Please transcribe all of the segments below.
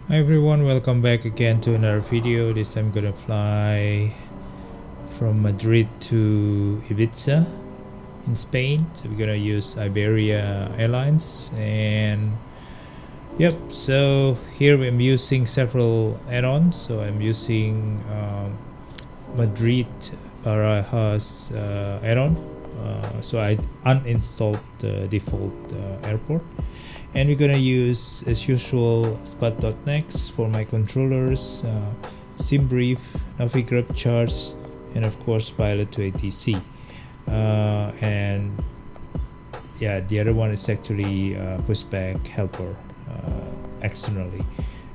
Hi everyone, welcome back again to another video. This time I'm gonna fly from Madrid to Ibiza in Spain. So we're gonna use Iberia Airlines, and yep, so here I'm using several add-ons. So I'm using Madrid Barajas add-on. So I uninstalled the default airport, and we're gonna use as usual SPAD.NEXT for my controllers, sim brief, navigraph charts, and of course pilot to ATC. And yeah, the other one is actually pushback helper externally,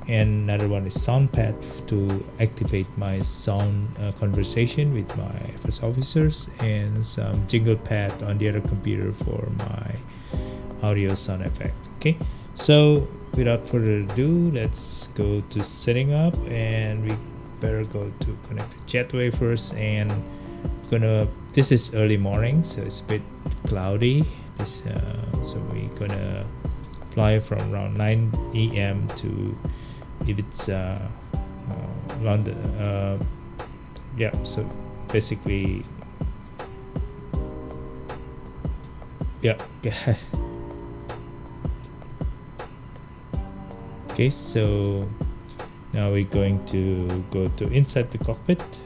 and another one is soundpad to activate my sound conversation with my first officers, and some jingle pad on the other computer for my audio sound effect. Okay, so without further ado, let's go to setting up, and we better go to connect the jetway first. And this is early morning, so it's a bit cloudy. So we're gonna fly from around 9 a.m. to Ibiza, London. Yeah, so basically, yeah. Okay, so now we're going to go to inside the cockpit.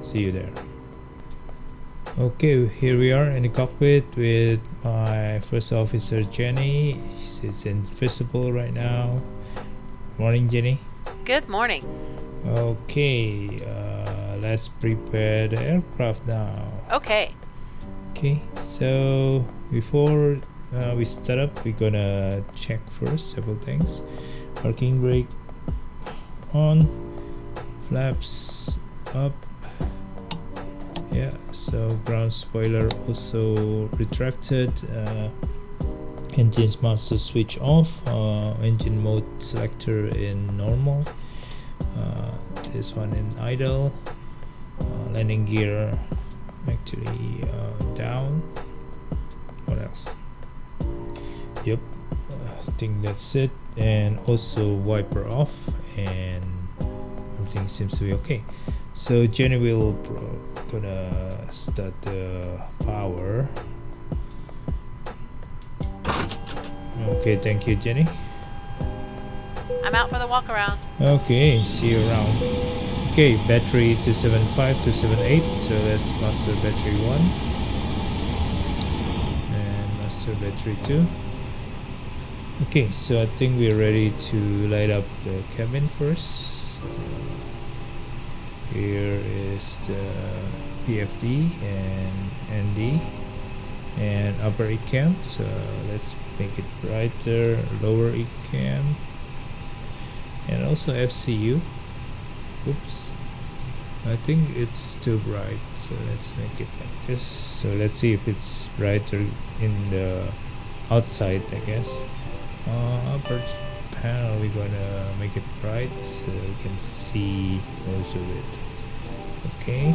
See you there. Okay, here we are in the cockpit with my first officer Jenny. She's invisible right now. Morning, Jenny. Good morning. Okay, let's prepare the aircraft now. Okay. Okay, so before we start up, we're gonna check first several things. Parking brake on, flaps up. Yeah, so ground spoiler also retracted. Engine master switch off. Engine mode selector in normal. This one in idle. Landing gear actually down. What else? Yep, I think that's it. And also wiper off, and everything seems to be okay. So Jenny will gonna start the power. Okay, thank you, Jenny. I'm out for the walk around. Okay, see you around. Okay, battery 275, 278. So that's master battery 1 and master battery 2. Okay, so I think we're ready to light up the cabin first. Here is the PFD and ND and upper ECAM. So let's make it brighter. Lower ECAM and also FCU. Oops, I think it's too bright, so let's make it like this. So let's see if it's brighter in the outside, I guess. Upper panel, we're gonna make it bright so we can see most of it. Okay,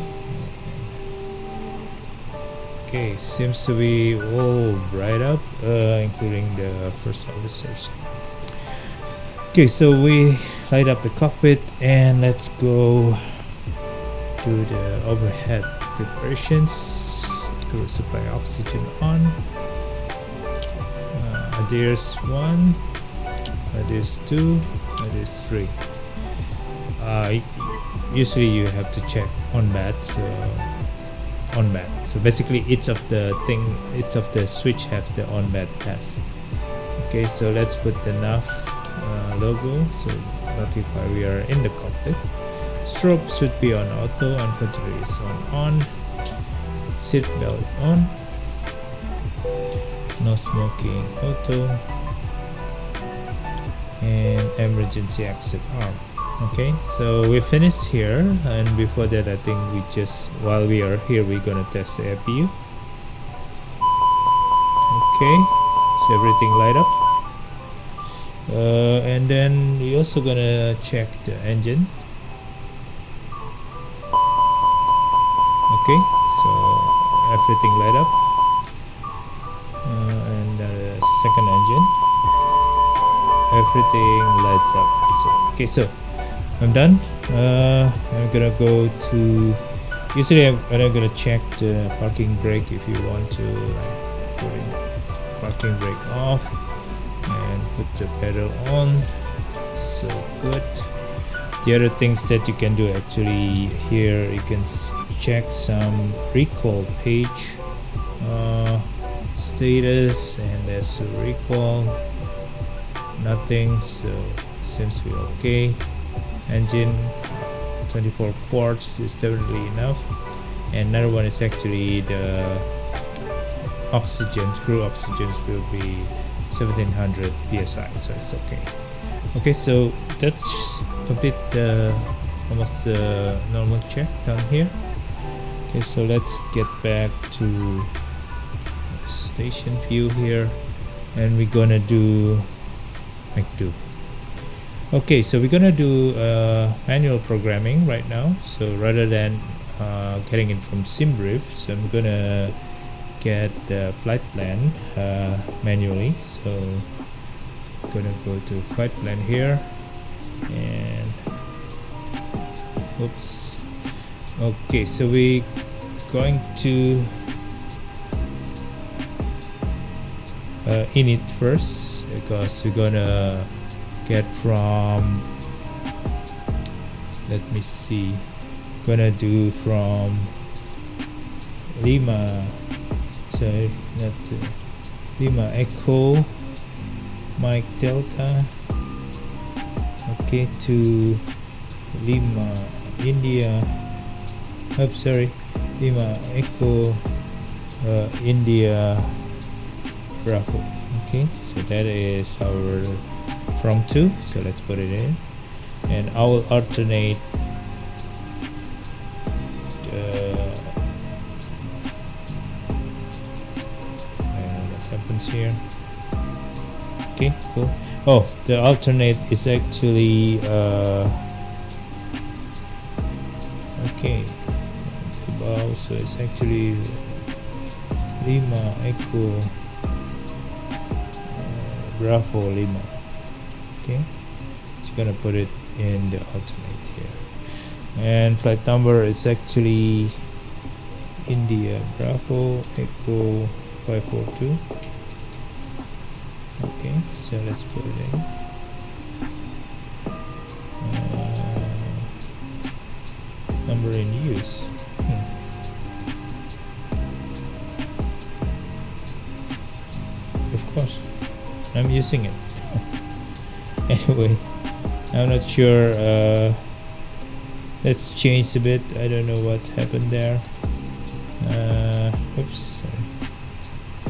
okay, seems to be all bright up, including the first officers. Okay, so we light up the cockpit, and let's go to the overhead preparations. Crew supply oxygen on. There's 1, there's 2, there's 3. Usually you have to check on that. So basically each of the switch have the on bat test. Okay, so let's put the nav logo, so notify we are in the cockpit. Strobe should be on auto, infantry is on, seat belt on, no smoking auto, and emergency exit arm. Okay, so we finished here, and before that I think while we are here, we're gonna test the APU. Okay, so everything light up, and then we also gonna check the engine. Okay, so everything light up, and the second engine, everything lights up. So okay, so I'm done. I'm gonna go to, usually I'm gonna check the parking brake if you want to like put in parking brake off and put the pedal on. So good. The other things that you can do actually here, you can check some recall page status, and there's a recall, nothing, so seems to be okay. Engine 24 quarts is definitely enough, and another one is actually the oxygen, crew oxygen will be 1700 psi, so it's okay. Okay, so that's complete the almost the normal check down here. Okay, so let's get back to station view here, and we're gonna do make do. Okay, so we're gonna do manual programming right now. So rather than getting it from SimBrief, so I'm gonna get the flight plan manually. So I'm gonna go to flight plan here, and oops. Okay, so we going to init first, because we're gonna get from, let me see, gonna do from Lima, sorry, not Lima Echo Mike Delta, okay, to Lima India, oops, sorry, Lima Echo India Bravo. Okay, so that is our from to, so let's put it in, and I will alternate what happens here. Okay, cool. Oh, the alternate is actually okay, above, so it's actually Lima Echo Bravo Lima. Okay, so gonna put it in the alternate here, and flight number is actually India Bravo Echo 542. Okay, so let's put it in. Number in use. Of course, I'm using it. Anyway, I'm not sure. Let's change a bit. I don't know what happened there. Oops, sorry.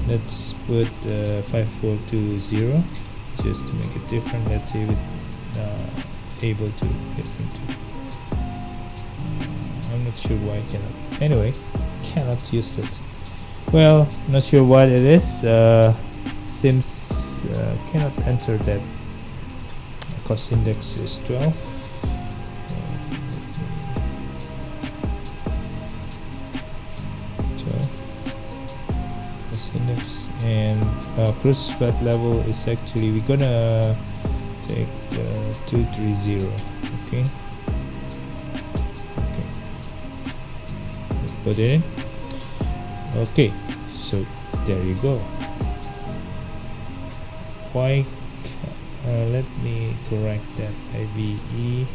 Let's put 5420 just to make it different. Let's see if it able to get into. I'm not sure why I cannot. Anyway, cannot use it. Well, not sure what it is. Seems cannot enter that. Cost index is 12. Cost index, and cruise flight level is actually, we're gonna take 230. Okay. Okay. Let's put it in. Okay. So there you go. Why? Let me correct that. IBE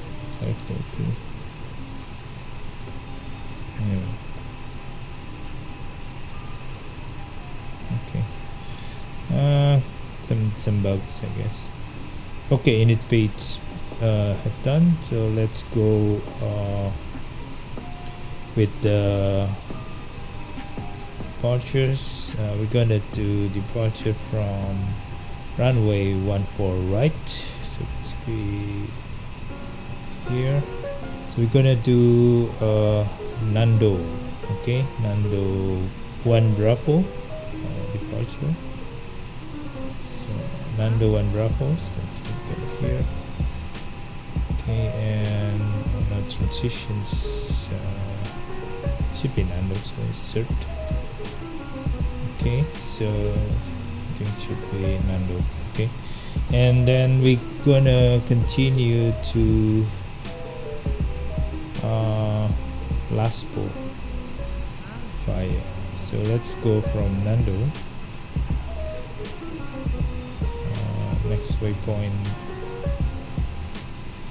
542. Anyway. Okay. Some bugs, I guess. Okay, init page have done. So let's go with the departures. We're gonna do departure from runway 14 right, so basically here. So we're gonna do Nando. Okay, Nando 1 Bravo departure. So Nando 1 Bravo, so get it here. Okay, and now transitions should be Nando, so insert. Okay, so I think it should be Nando. Okay, and then we're gonna continue to Laspo fire. So let's go from Nando. Next waypoint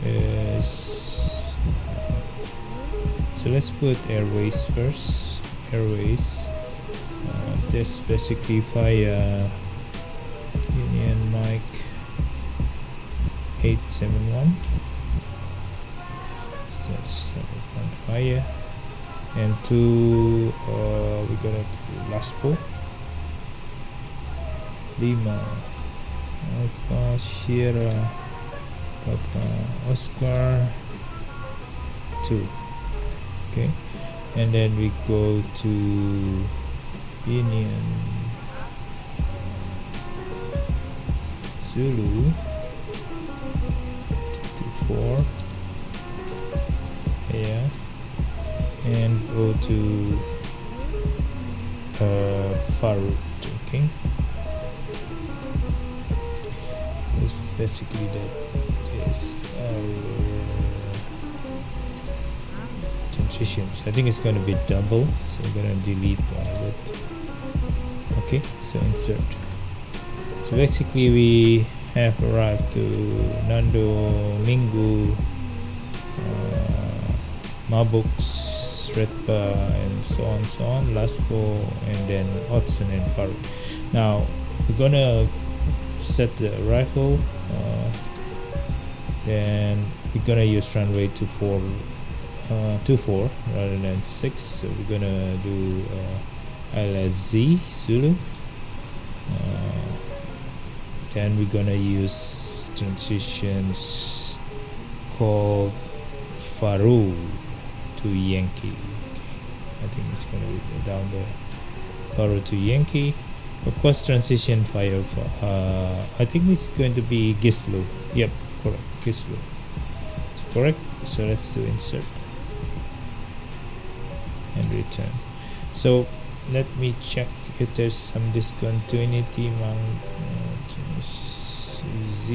is so let's put airways first. Airways, this basically via Union Mike 871. So that's fire, and to we got a Laspo Lima Alpha Sierra Papa Oscar 2. Okay, and then we go to Union Zulu 24, yeah, and go to Farut. Okay, because basically that is our transitions. I think it's going to be double, so I'm going to delete one of it. Okay, so insert. So basically we have arrived to Nando, Minggu, Mabux, Redba, and so on, Laspo, and then Otson and Faruk. Now we're gonna set the arrival, then we're gonna use runway 24 rather than 6, so we're gonna do ILSZ Zulu. Then we're gonna use transitions called Faru to Yankee. Okay, I think it's gonna be down there. Faru to Yankee. Of course, transition via I think it's going to be Gislu. Yep, correct, Gislu. It's correct. So let's do insert and return. So let me check if there's some discontinuity among Z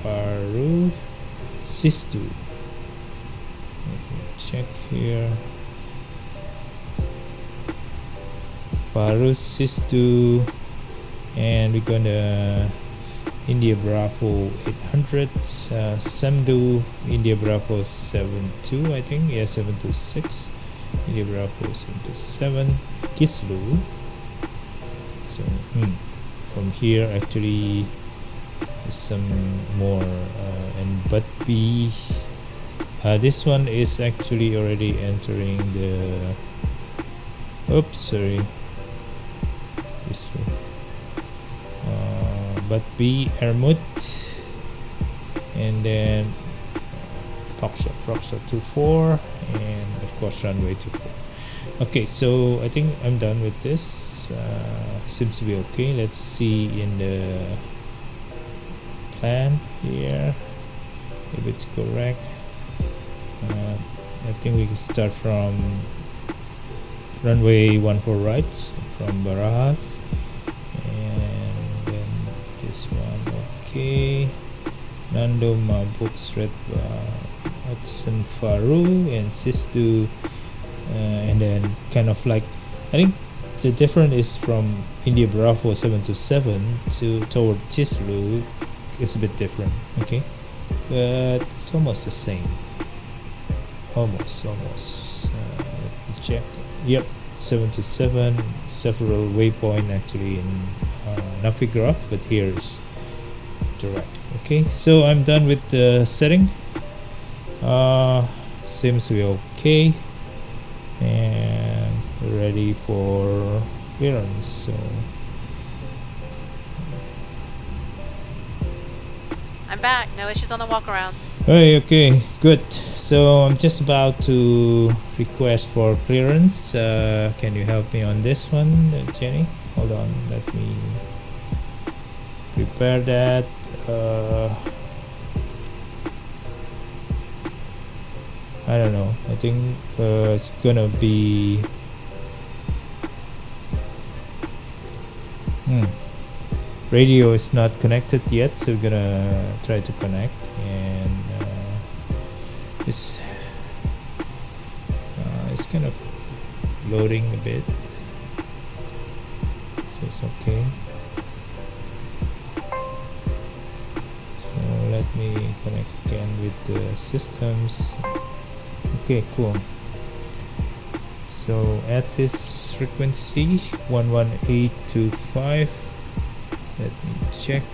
Faru Sistu. Let me check here. Faru Sistu, and we're gonna India Bravo 800, Samdu India Bravo 72, I think, yeah, 726, India Bravo 727, Gislu. So from here actually some more, and but B, this one is actually already entering the, oops, sorry, this one. But B Ermut, and then Foxtrot 24, and of course runway 24. Okay, so I think I'm done with this. Seems to be okay. Let's see in the plan here if it's correct. I think we can start from runway 14 right from Barajas, and then this one. Okay, Nando, Mabux, Redba, Hudson, Faru, and Sistu, and then kind of like, I think the difference is from India Bravo 727 to toward Chislu is a bit different. Okay, but it's almost the same. Almost. Let me check. Yep, 727. Several waypoint actually in Navigraph, but here is direct. Okay, so I'm done with the setting. Seems to be okay, and we're ready for clearance. So I'm back. No issues on the walk around. hey, okay, good. So I'm just about to request for clearance. Can you help me on this one, Jenny? Hold on, let me prepare that. I don't know. I think it's gonna be radio is not connected yet, so we're gonna try to connect, and it's kind of loading a bit, so it's okay. So let me connect again with the systems. Okay, cool. So at this frequency 11825, let me check.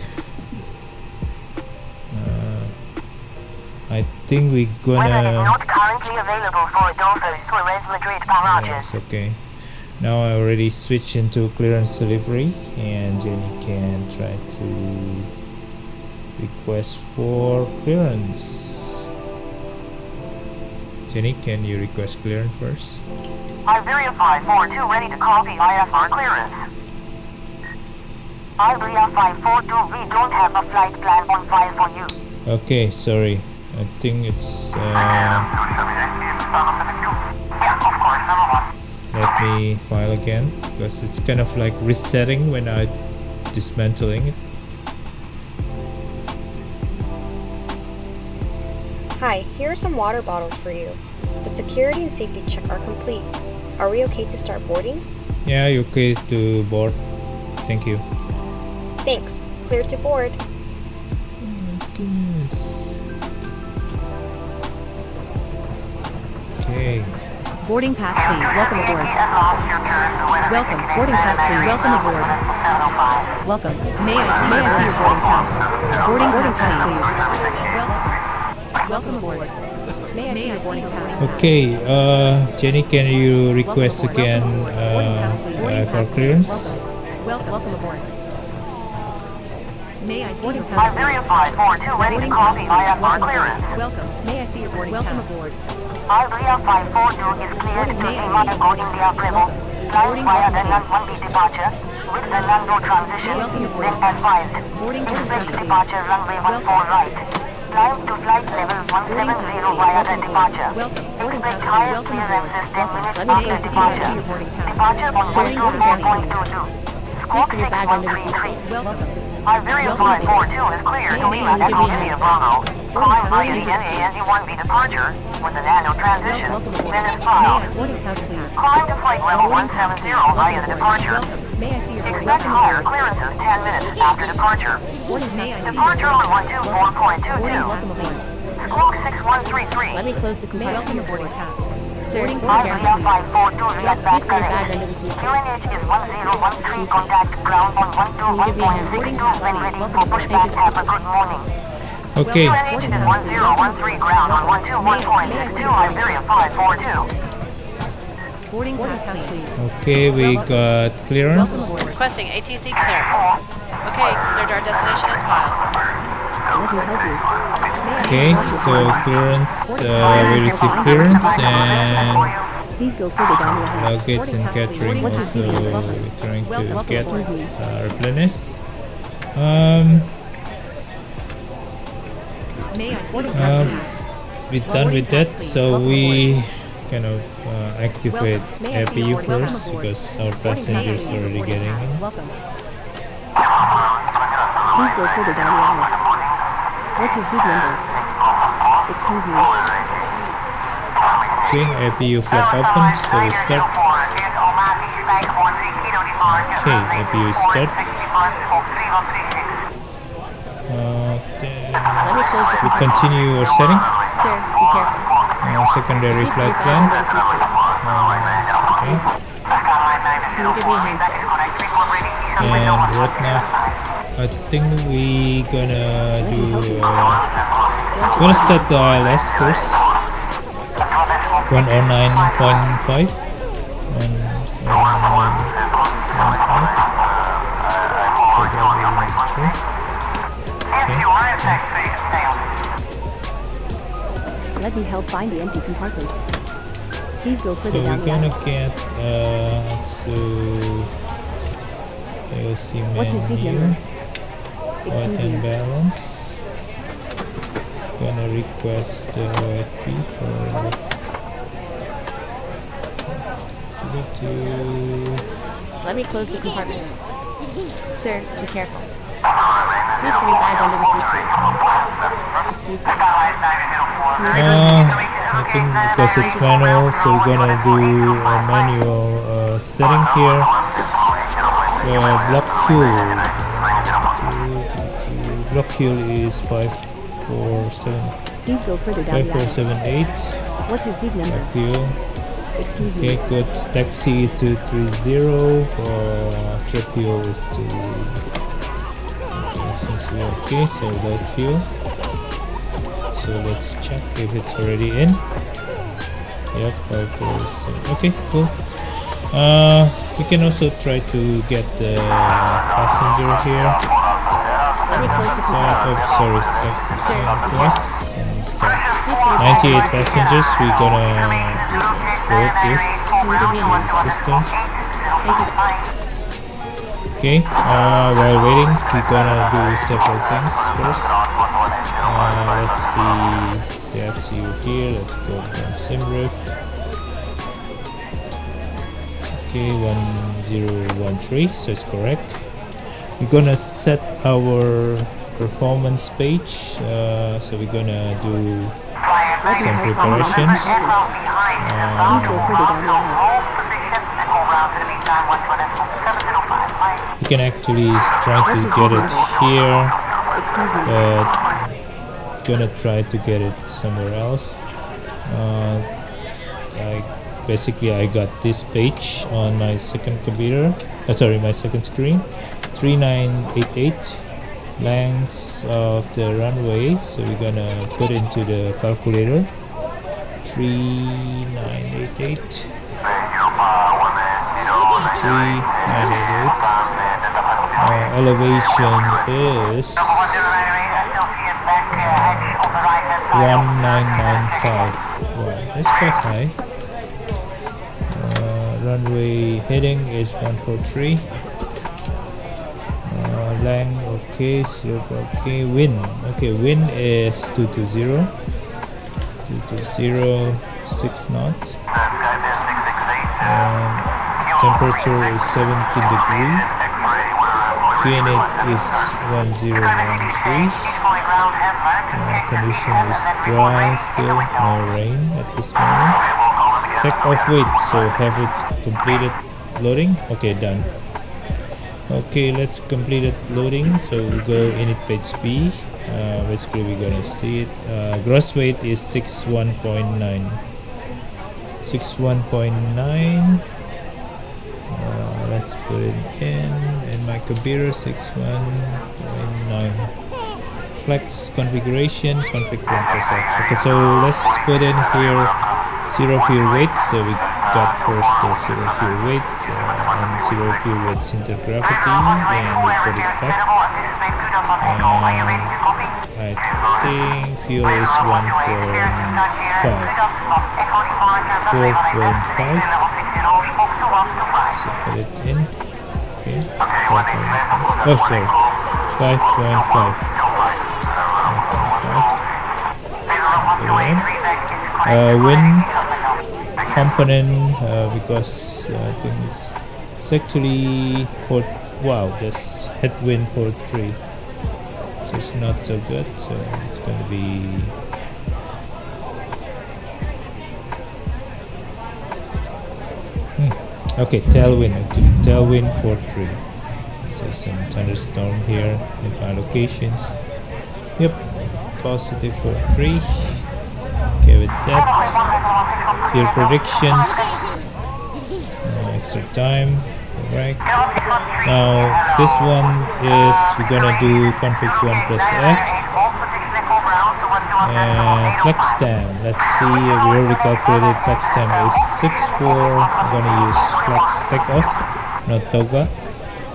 I think we're gonna. Weather is not currently available for Adolfo Suarez Madrid barrages. Yes, okay. Now I already switched into clearance delivery, and Jenny can try to request for clearance. Jenny, can you request clearance first? Iberia 542 ready to copy IFR clearance. Iberia 542, we don't have a flight plan on file for you. Okay, sorry. I think it's let me file again, because it's kind of like resetting when I dismantling it. Hi, here are some water bottles for you. The security and safety check are complete. Are we okay to start boarding? Yeah, you're okay to board. Thank you. Thanks. Clear to board. Yes. Okay. Boarding pass, please. Welcome aboard. Welcome. Boarding pass, please. Welcome aboard. Welcome. May I see your boarding pass? Boarding pass, please. Welcome aboard. May I see your boarding pass? Okay, Jenny, can you request again for clearance? Welcome aboard. May I see your pass? Iberia 542 ready to copy IFR clearance. Welcome. May I see your boarding pass? Welcome aboard. Iberia 542 is cleared to Lima Echo India Bravo. Flying via the NAN 1B departure with the NANDO transition, then advised. Expect departure runway 14 right. Climb to flight level 170 via the departure. Expect higher clearances 10 minutes after departure. Departure on 124.22. Squawk 6133. Iberia 542 is cleared to Lima Echo India Bravo. Climb via the NAND1B departure with the NANDO transition, then is filed. Climb to flight level 170 via the departure. May I see your boarding Expect pass? higher clearances 10 minutes after departure. Departure on 124.22. Squawk 6133. Let me close the compartment. Boarding pass. Sir, Iberia 542 get back connect. QNH is 1013, contact ground on 121.62 when ready for pushback. Have a good morning. Okay. QNH is 1013 ground on 121.62 Iberia 542. Boarding pass, please. Okay, we got clearance. Requesting ATC clearance. Okay, cleared our destination as filed. Let me help you. Okay, so clearance, we received clearance, and Please go further down the aisle. luggage and catering also we're trying to get replenished. May I boarding pass, please? We're done with that, so we kind of activate APU first, because our passengers are already getting in. Welcome. Please go further down the aisle. What's your seat number? Excuse me. Okay, APU flap open, so we start. Okay, APU start. We continue our setting. Sir, be careful. Secondary flight plan. Okay. Can you give me a hand, sir? And right now, I think we gonna do. Gonna start the ILS first. 109.5. 109.5. So that will be true. Okay. Let me help find the empty compartment. Please go So further we're down the gonna aisle. get so AOC What's your seat menu, number? weight Excuse and me. balance. Gonna request OIP for Let me close the compartment. Sir, be careful. Please can you dive under the seat, please? Excuse me. I think because it's manual, so we're gonna do a manual setting here. Block fuel. Block fuel is 547. Please go further down the aisle. 5478. What's your seat number? Block fuel. Excuse me. Okay, good. Taxi 230. Trip fuel is 2. Okay, seems to be okay. So load fuel. So let's check if it's already in. Yep, 547. Okay, cool. We can also try to get the passenger here. Let me close the compartment. Sorry, plus and start. 98 passengers. We're gonna load this into systems. Thank you. Okay. While waiting, we're gonna do several things first. Let's see the FCU here. Let's go from SimRef. Okay, 1013, so it's correct. We're gonna set our performance page, so we're gonna do some preparations. Please go further down the aisle. You can actually try to get it here, Excuse me. but gonna try to get it somewhere else. I got this page on my second computer. My second screen. 3988 lengths of the runway. So we're gonna put into the calculator. 3988. 3988. Elevation is 1995. Wow, that's quite high. Runway heading is 143. Length okay, slope okay. Wind is 220. 220, 6 knots. And temperature is 17 degrees. QNH is 1013. Condition is dry still, no rain at this moment. Take-off weight, so have it completed loading. Okay, done. Okay, let's complete it loading. So we go init page B. Basically we're gonna see it. Gross weight is 61.9. 61.9. Let's put it in my computer. 61.9. Flex configuration, config 1%. Okay, so let's put in here zero fuel weight. So we got first the zero fuel weight and zero fuel weight center gravity, and we put it back. I think fuel is 1.5. 4.5. So put it in. Okay. 4.5. Oh, sorry. 5.5. Wind component, because I think it's actually for that's headwind for 3, so it's not so good. So it's going to be okay, tailwind, actually tailwind for 3. So some thunderstorm here in my locations. Yep, positive for 3. Okay, with that, fuel predictions, extra time, correct. Now this one is we're gonna do config 1 plus F and flex time. Let's see, we already calculated flex time is 6.4. I'm gonna use flex takeoff, not toga,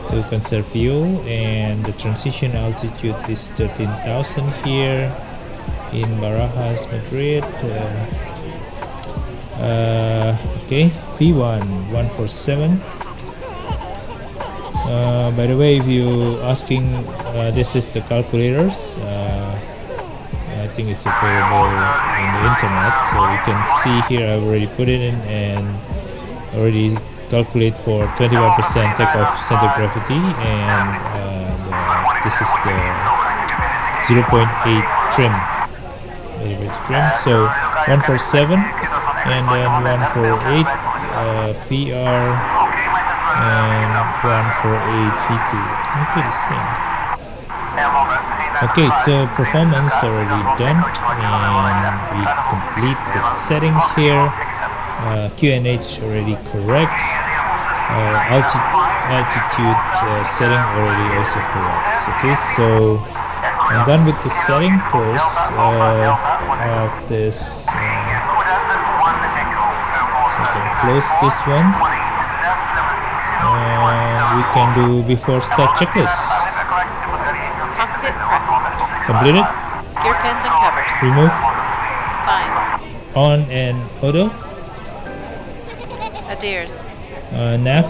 to conserve fuel, and the transition altitude is 13,000 here in Barajas, Madrid. Okay, V1 147. By the way, if you asking, this is the calculators. I think it's available in the internet, so you can see here I've already put it in and already calculate for 25% takeoff center gravity and the this is the 0.8 trim, very much trim. So 147 and then 148 VR and 148 V2. Okay, the same. Okay, so performance already done, and we complete the setting here. QNH already correct. Altitude setting already also correct. Okay, so I'm done with the setting first of this. So I can close this one, and we can do before start checklist. Cockpit prep. Completed. Gear pins and covers. Remove. Signs. On and auto. Adheres. Nav.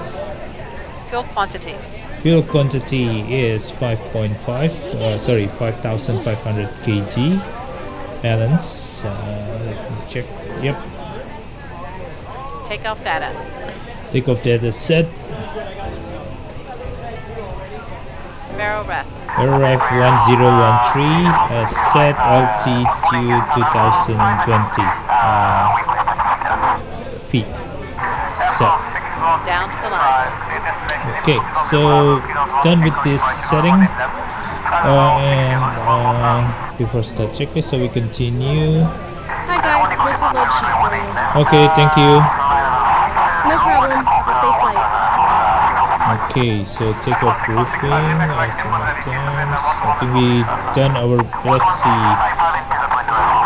Fuel quantity. Fuel quantity is 5,500 kg. Balance. Let me check. Yep. Takeoff data. Takeoff data set. Barrel ref. Airref 1013. Set altitude 2020 feet. Set. Down to the line. Okay, so done with this setting, and before start checklist, so we continue. Hi guys, here's the load sheet for you. Okay, thank you. No problem. Have a safe flight. Okay, so takeoff briefing, alternate times. I think we done our. Let's see.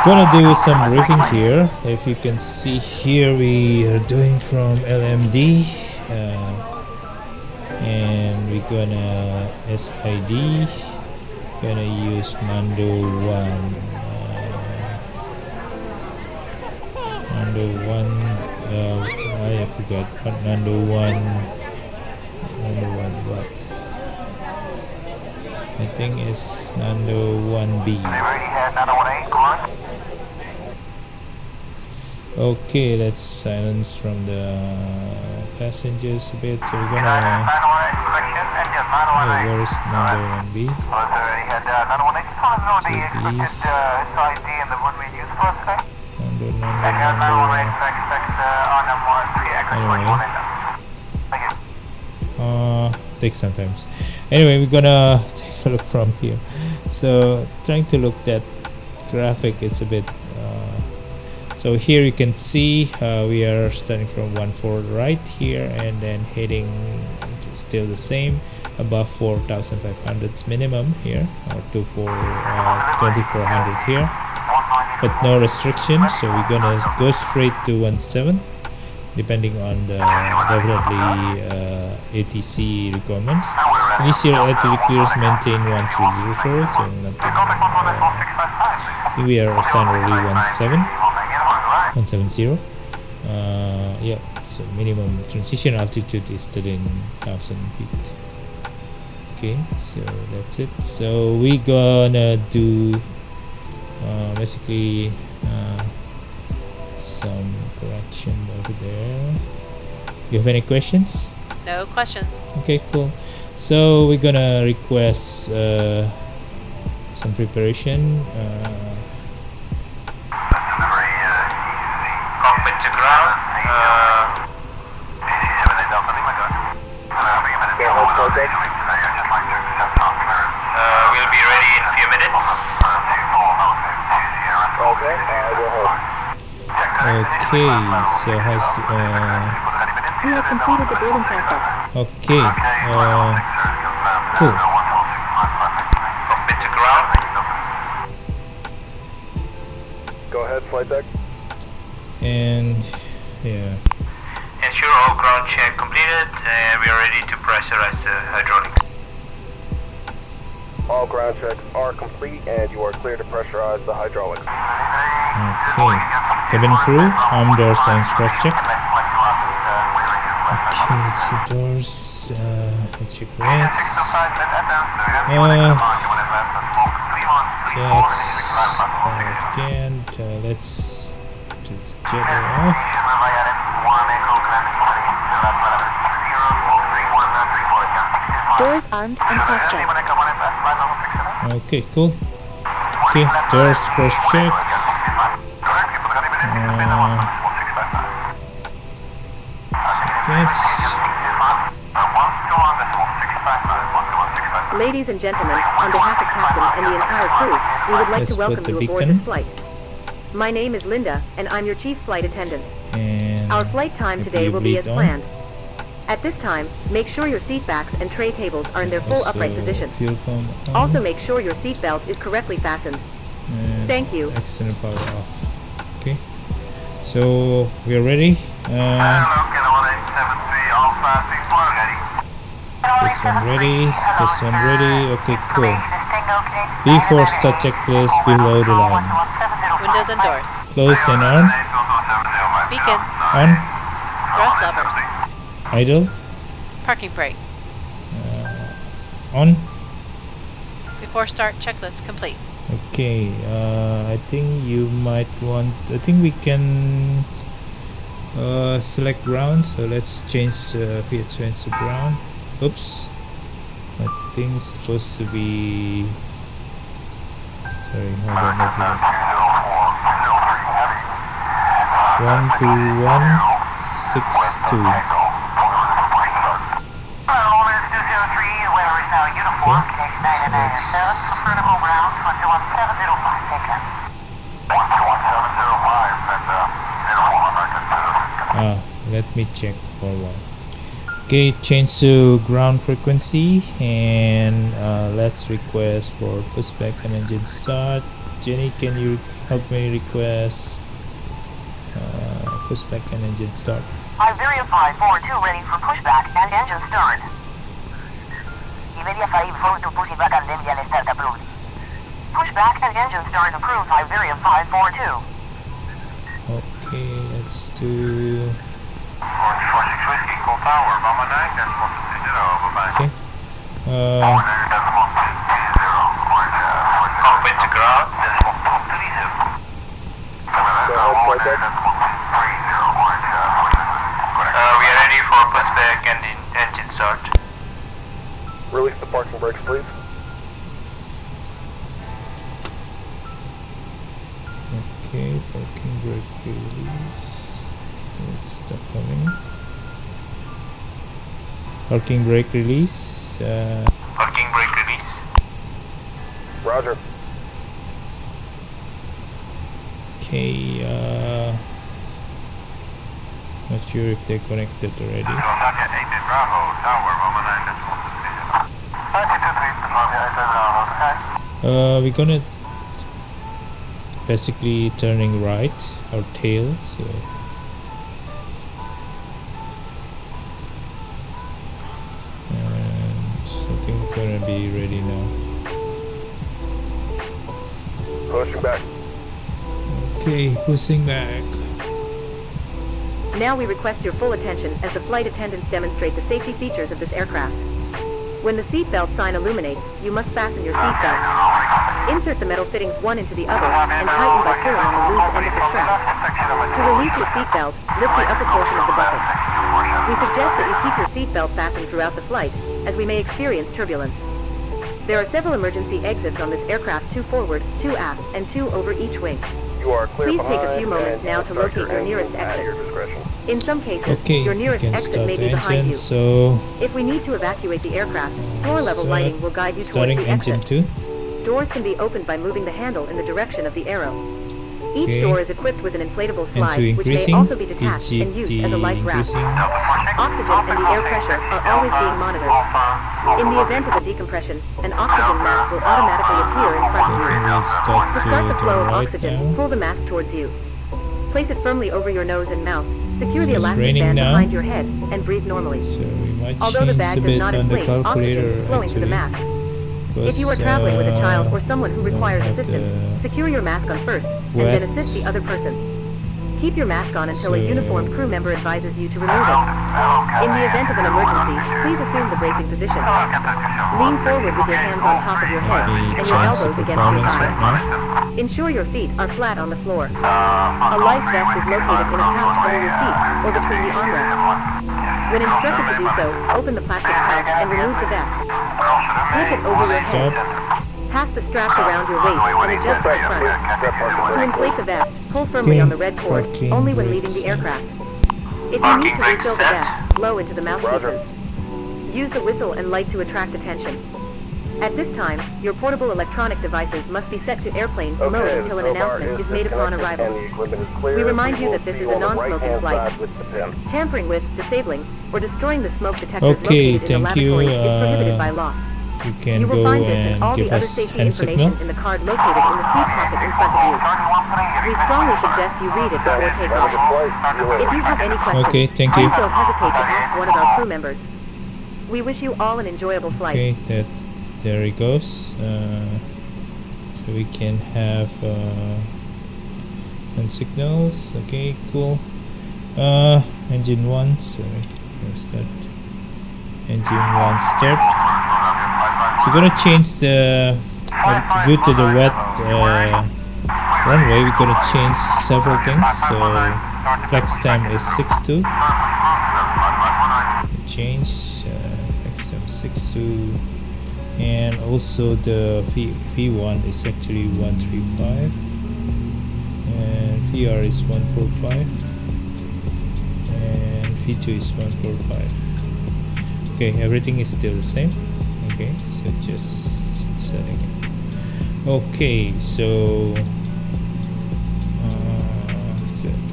Gonna do some briefing here. If you can see here, we are doing from LMD. And we're gonna SID, gonna use Mando 1 I forgot what Mando 1 what I think it's Nando 1B. Okay, let's silence from the passengers a bit, so we're gonna where is Nando 1B? 2B. Nando. Anyway, takes sometimes. Anyway, we're gonna take a look from here. So trying to look that graphic is a bit. So here you can see we are starting from 1.4 right here, and then heading still the same above 4,500 minimum here, or to 2,400 here, but no restriction. So we're gonna go straight to 1.7 depending on the definitely ATC requirements. Initial altitude clearance maintain 1304, so nothing. I think we are assigned already 170. Yeah, so minimum transition altitude is 13,000 feet. Okay, so that's it. So we gonna do basically some correction over there. You have any questions? No questions. Okay, cool. So we're gonna request some preparation. Cockpit to ground. We'll be ready in a few minutes. Okay, we'll hold. Okay, so how's We have completed the boarding process. okay, cool. Cockpit to ground. Go ahead, flight deck. And yeah, Ensure all ground check completed. We are ready to pressurize the hydraulics. All ground checks are complete, and you are clear to pressurize the hydraulics. okay. Cabin crew, arm doors and cross check. Okay, let's see doors. Let's check rates. That's again. Let's do the jet off. Doors armed and cross checked. Okay, cool. Okay, doors cross check. Seconds. Ladies and gentlemen, on behalf of Captain and the entire crew, we would like Let's to welcome put the you aboard beacon. this flight. My name is Linda, and I'm your chief flight attendant. And Our flight time today will be as planned. At this time, make sure your seat backs and tray tables are in their full upright position. Fuel pump on. Also make sure your seat belt is correctly fastened. And Thank you. external power off. Okay, so we are ready. This one ready. This one ready. Okay, cool. Before start checklist below the line. Windows and doors. Close and on. Beacon. On. Thrust levers. Idle. Parking brake. On. Before start checklist complete. Okay, I think you might want. I think we can select ground. So let's change. Change to ground. Oops. I think it's supposed to be. Sorry, hold on. Let me. 12162. Let me check for one. Okay, change to ground frequency, and let's request for pushback and engine start. Jenny, can you help me request pushback and engine start? Iberia 542 ready for pushback and engine start. Iberia 542 pushback and engine start approved. Pushback and engine start approved. Iberia 542. Okay, let's do. Okay. Cockpit to ground. We are ready for pushback and engine start. Release the parking brakes, please. Okay, parking brake release. It's not coming. Parking brake release. Parking brake release. Roger. Okay, not sure if they're connected already. We're gonna basically turning right our tail, so and I think we're gonna be ready now. Pushing back. Okay, pushing back. Now we request your full attention as the flight attendants demonstrate the safety features of this aircraft. When the seatbelt sign illuminates, you must fasten your seatbelt. Insert the metal fittings one into the other and tighten by pulling on the loose end of the strap. To release your seatbelt, lift the upper portion of the bucket. We suggest that you keep your seatbelt fastened throughout the flight, as we may experience turbulence. There are several emergency exits on this aircraft, 2 forward, 2 aft, and 2 over each wing. You are clear Please take a behind, few moments and now you to will start locate your nearest engine at your exit. discretion. In some cases, Okay, your we nearest can exit start may the be behind engine. you. So If we need to evacuate the aircraft, floor-level lighting will guide you towards starting the engine exit. 2. Doors can be opened by moving the handle in the direction of the arrow. Each Okay. door is equipped with an inflatable And slide, to which may increasing, also be detached and used the as a life raft. increasing. Oxygen and the air pressure are always being monitored. In the event of a decompression, an oxygen mask will automatically appear in front of Okay, you. can we start To to start the the flow of right oxygen, now? pull the mask towards you. Place it firmly over your nose and mouth. Secure So the it's elastic raining band now. behind your head and breathe normally. So we might Although the change bag a does bit not on the inflate, oxygen calculator is flowing to the actually. mask. If you are traveling with a child or someone who requires assistance, secure your mask on first, and then wet. assist the other person. Keep your mask on until a So- uniformed crew member advises you to remove it. In the event of an emergency, please assume the bracing position. Lean forward with your hands on top of your head Let me and your change the elbows against your performance thighs. right now. Ensure your feet are flat on the floor. A life vest is located in a pouch under your seat or between the armrests. When instructed to do so, open the plastic pouch and remove the vest. Slip it over your Stop. head. Pass the straps around your waist and adjust the front. To inflate the vest, pull firmly on the red cord, Parking only when leaving brakes the aircraft. If you Parking need to brakes refill the set. vest, blow into the Roger. mouthpieces. Use the whistle and light to attract attention. At this time, your portable electronic devices must be set to airplane mode Okay, until the an tow bar announcement is is made upon disconnected arrival. and the equipment is clear. We remind you will that this see is you a on the non-smoking right-hand flight. side with the pin. Tampering with, disabling, or destroying the smoke detectors Okay, located in the thank you. lavatory is prohibited by law. You can You will go find this and and all give the other us safety hand information signal. in the card located in the seat pocket in front of you. We strongly suggest you read it before Have a takeoff. good flight. See you If later. you have any questions, Okay, thank you. please don't hesitate to ask one of our crew members. We wish you all an enjoyable flight. Okay, there it goes. So we can have hand signals. Okay, cool. Engine 1, sorry, start. Engine 1 start. So we're gonna change the due to the wet runway. We're gonna change several things. So flex time is 6.2. Change flex time 6.2, and also the V1 is actually 135, and VR is 145, and V2 is 145. Okay, everything is still the same. Okay, so just setting it. Okay, so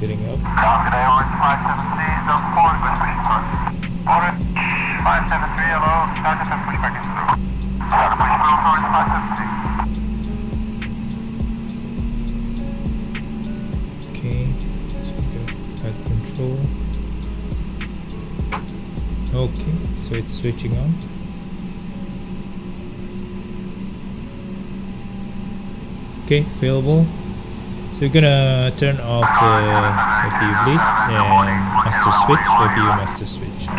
getting up. Today, Orange 573, the 4 Orange 573, hello, Sergeant and push back in through. Sergeant, push through, Orange 573. Okay, so we got flight control. Okay, so it's switching on. Okay, available. So we're gonna turn off the APU bleed and master switch, APU master switch.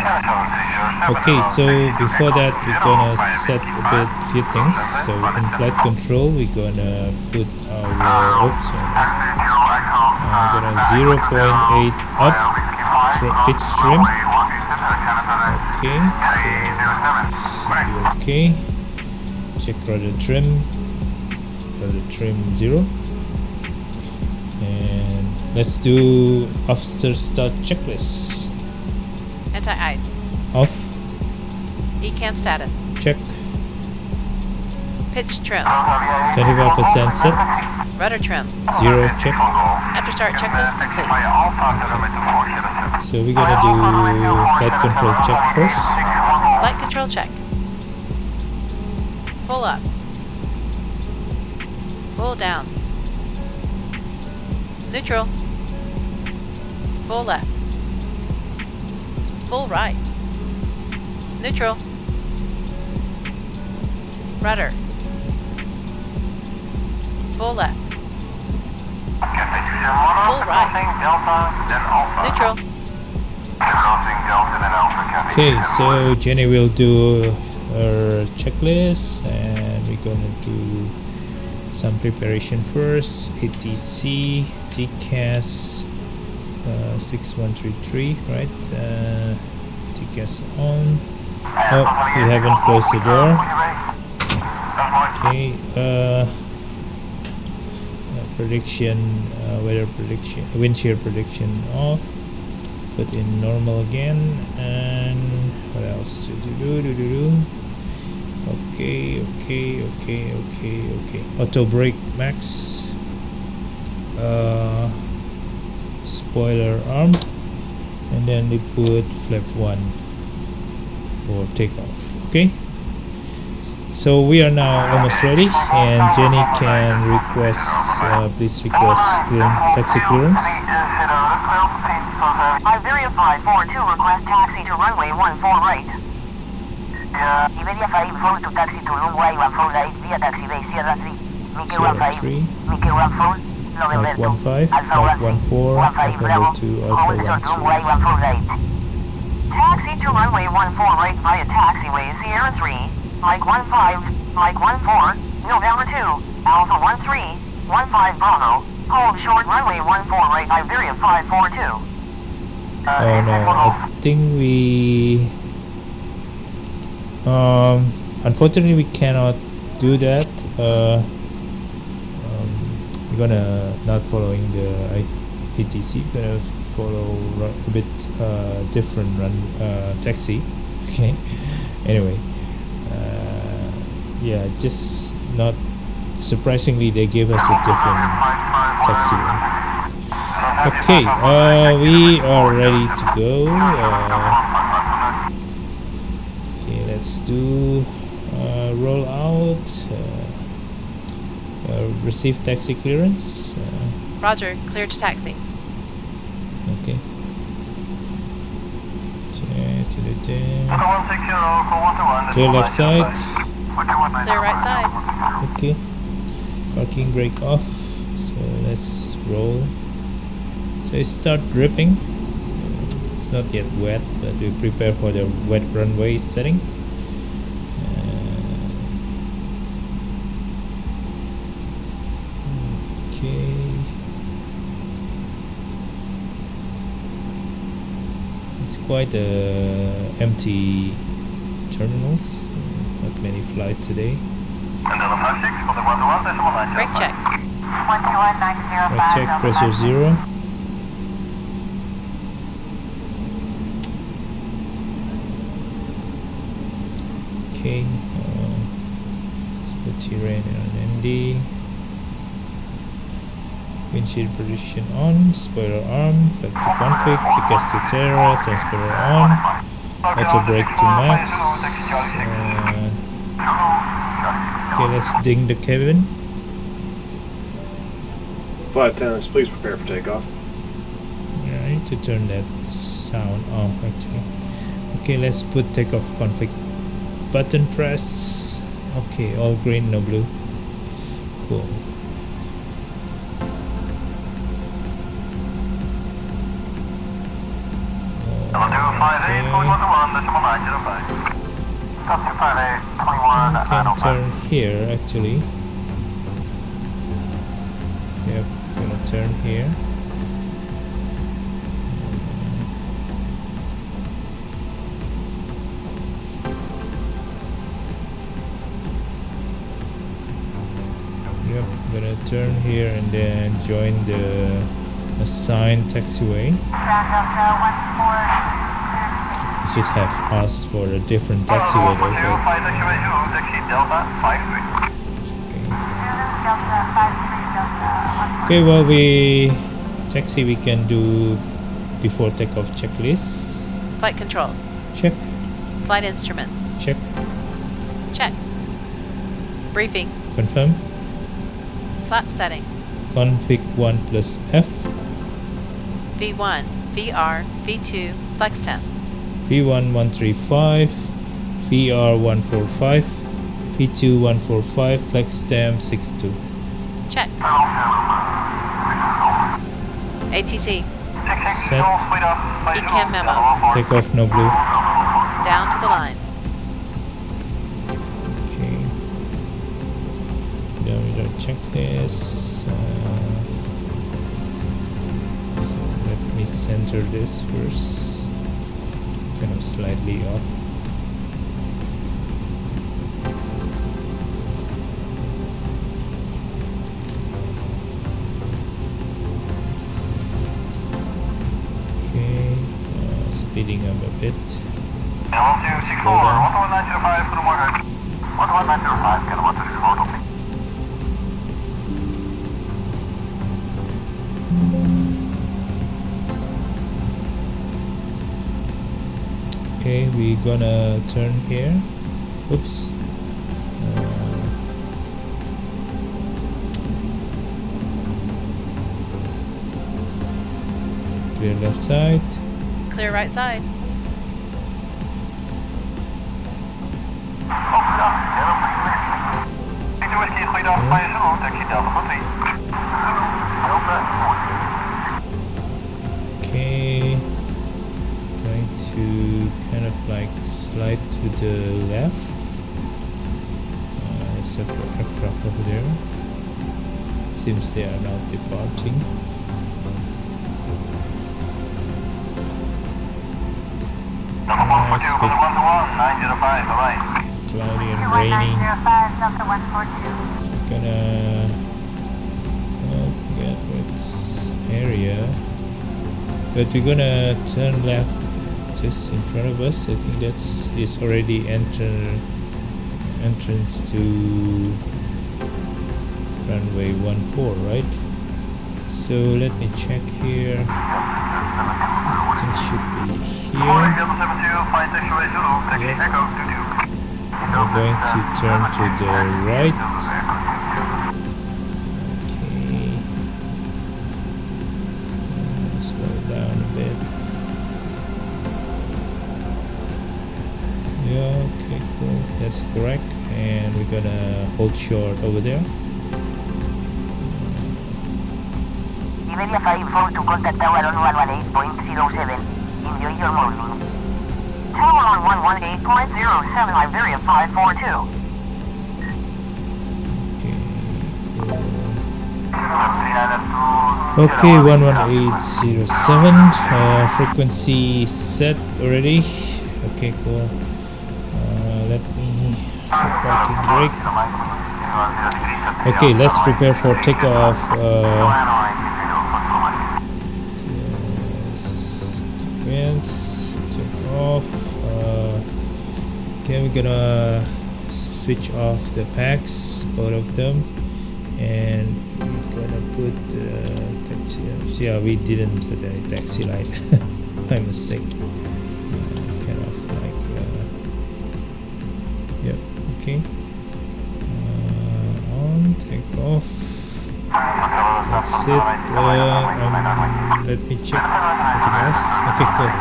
Okay, so before that we're gonna set a few things. So in flight control we're gonna put our gonna 0.8 up pitch trim. Okay, so should be okay. Check rudder trim 0. And let's do after start checklist. Anti-ice. Off, ECAM status. check, Pitch trim. 25% set, Rudder trim. 0 check. After start checklist complete. So we're gonna do flight control check first. Flight control check. Full up. Full down. Neutral. Full left. Full right. Neutral. Rudder. Full left. Full right. Neutral. Okay, so Jenny will do her checklist, and we're gonna do some preparation first. ATC, TCAS 6133, right? TCAS on. Oh, we haven't closed the door. Okay, prediction, weather prediction, wind shear prediction off. Put in normal again, and what else? Okay. Auto brake max. Spoiler arm, and then they put flap 1 for takeoff. Okay. So we are now almost ready, and Jenny can request, please request taxi clearance. Iberia 542 request taxi to runway 14 right. Iberia 5 to taxi to runway 14 right via taxiway Sierra 3. Mickey 15, Mickey 14, November 2, Mike 15, Alpha Mike 1, 14, Alpha November 2, Alpha 13. runway 14 right. Taxi to runway 14 right via taxiway Sierra 3, Mike 15, Mike 14, November 2, Alpha 13, 15 Bravo. Hold short runway 14 right, Iberia 542. Oh no, I think we unfortunately we cannot do that. We're gonna not following the ATC. We're gonna follow a bit different run taxi. Okay. Anyway, yeah, just not surprisingly they gave us a different taxiway. Okay, we are ready to go. Okay, let's do roll out. Receive taxi clearance. Roger, clear to taxi. Okay. Clear left side. Clear right side. Okay. Parking brake off. So let's roll. So it start dripping. So it's not yet wet, but we prepare for the wet runway setting. Okay. It's quite empty terminals. Not many flights today. Brake check. Brake check, pressure 0. Okay. Let's put terrain and ND. Windshield position on, spoiler arm, flap to config, tickets to Terra, transponder on, auto brake to max. Okay, let's ding the cabin. Flight attendants, please prepare for takeoff. Yeah, I need to turn that sound off actually. Okay, let's put takeoff config button press. Okay, all green, no blue. Cool. Can turn here actually. Yep, gonna turn here. Yep, gonna turn here and then join the assigned taxiway. Should have asked for a different taxiway though, but okay, well, taxi we can do before takeoff checklist. Flight controls. Check. Flight instruments. Check. Checked. Briefing. Confirm. Flap setting. Config 1 plus F. V1, VR, V2, flex temp. V1 135, VR 145, V2 145, flex temp 62. Checked. ATC. Set. ECAM memo. Takeoff no blue. Down to the line. Okay. Now we don't check this. So let me center this first. Kind of slightly off. Okay, speeding up a bit. Slow down. Okay, we're gonna turn here. Oops. Clear left side. Clear right side. Okay. Going to kind of like slide to the left. Separate aircraft over there. Seems they are not departing. Nice, cloudy and rainy. So gonna forget which area, but we're gonna turn left just in front of us. I think that's is already entrance to runway 14, right? So let me check here. I think should be here. Yep. We're going to turn to the right. Okay. Slow down a bit. Yeah, okay, cool. That's correct. And we're gonna hold short over there. Iberia 54 to contact tower on 118.07. Enjoy your morning. Tower on 118.07, Iberia 542. Okay, 11807. Frequency set already. Okay, cool. Let me put parking brake. Okay, let's prepare for takeoff. Sequence, takeoff. Okay, we're gonna switch off the packs, both of them, and we're gonna put taxi lights. Yeah, we didn't put any taxi light. My mistake. Kind of like yep. Okay. On takeoff. That's it. Let me check anything else. Okay, cool.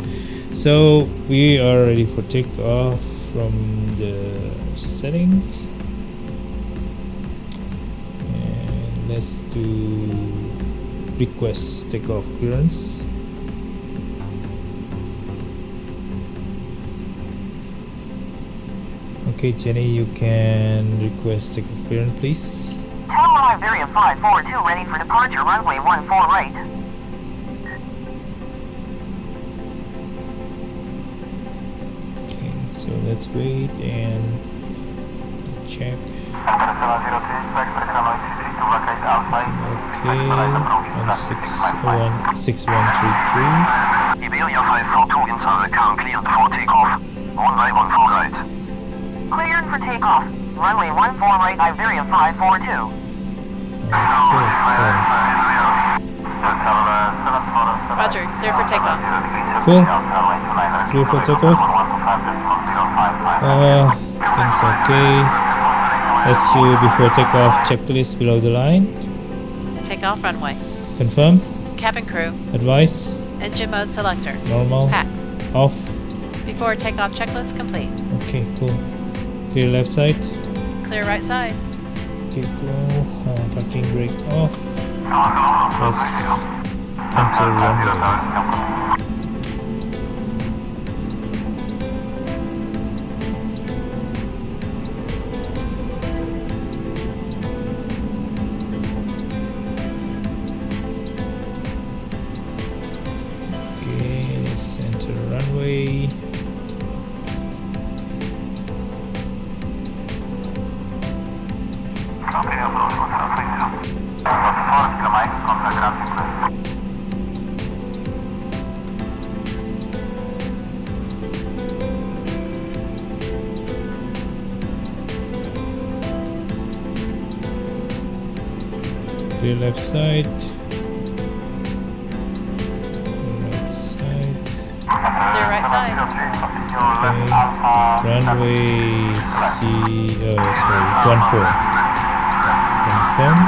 So we are ready for takeoff from the setting, and let's do request takeoff clearance. Okay, Jenny, you can request takeoff clearance, please. Tower Iberia 542 ready for departure, runway 14 right. Okay, so let's wait and check. Okay, on 6133. Iberia 542 inside the car cleared for takeoff. Runway 14 right. Cleared for takeoff. Runway 14 right, Iberia 542. Okay, Roger, clear for takeoff. cool. Clear for takeoff. Things okay. Let's do before takeoff checklist below the line. Takeoff runway. Confirm. Cabin crew. Advice. Engine mode selector. Normal. Packs. Off. Before takeoff checklist complete. Okay, cool. Clear left side. Clear right side. Okay, cool. Parking brake off. Press enter runway. Okay, let's enter runway. Clear left side. Clear right side. Clear right side. Okay. Runway sorry, 14. Confirm.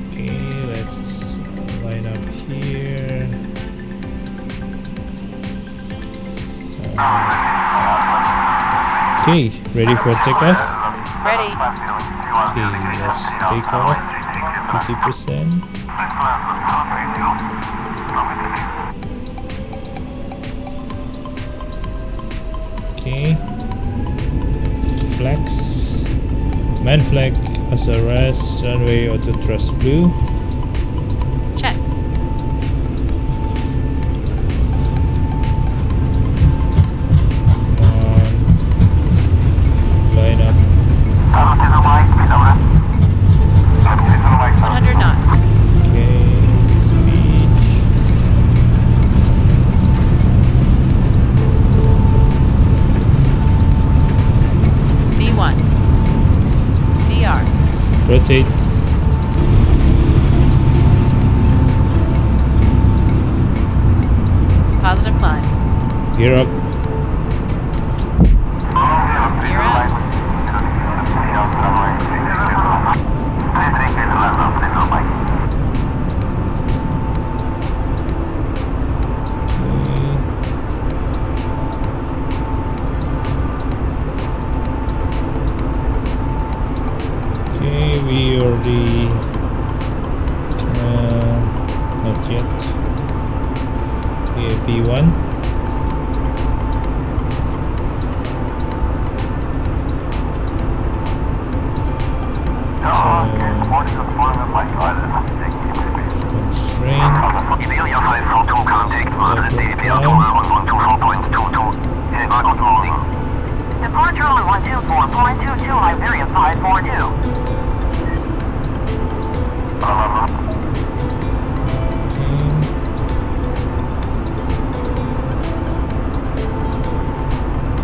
Okay, let's line up here. Okay, ready for takeoff? Ready. Okay, let's take off. 50%. Okay. Flex. Man flag SRS runway auto thrust blue. Rotate. Positive climb. Gear up. Gear up. Okay, we already not yet. Okay, P1. Constraint. Departure on 124.22 Iberia 542.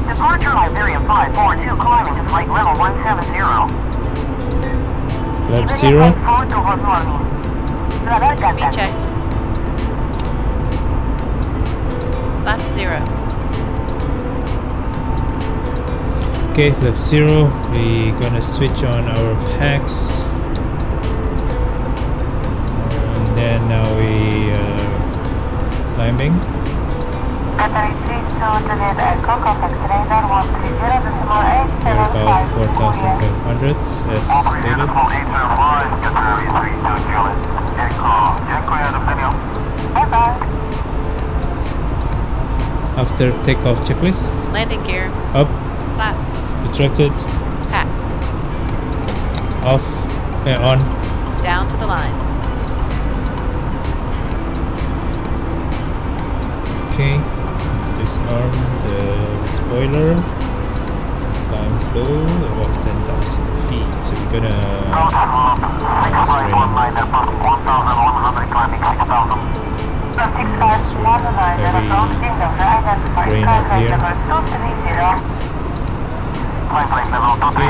Departure Iberia 542 climbing to flight level 170. Flap 0. Speed check. Flap 0. Okay, flap 0. We gonna switch on our packs. And then now we climbing. We're about 4,500 as stated. After takeoff checklist. Landing gear. Up. Flaps. Retracted. Packs. Off. On. Down to the line. Okay. Disarm the spoiler. Climb flow above 10,000 feet. So we're gonna. It's raining. It's heavy rain up here. Okay,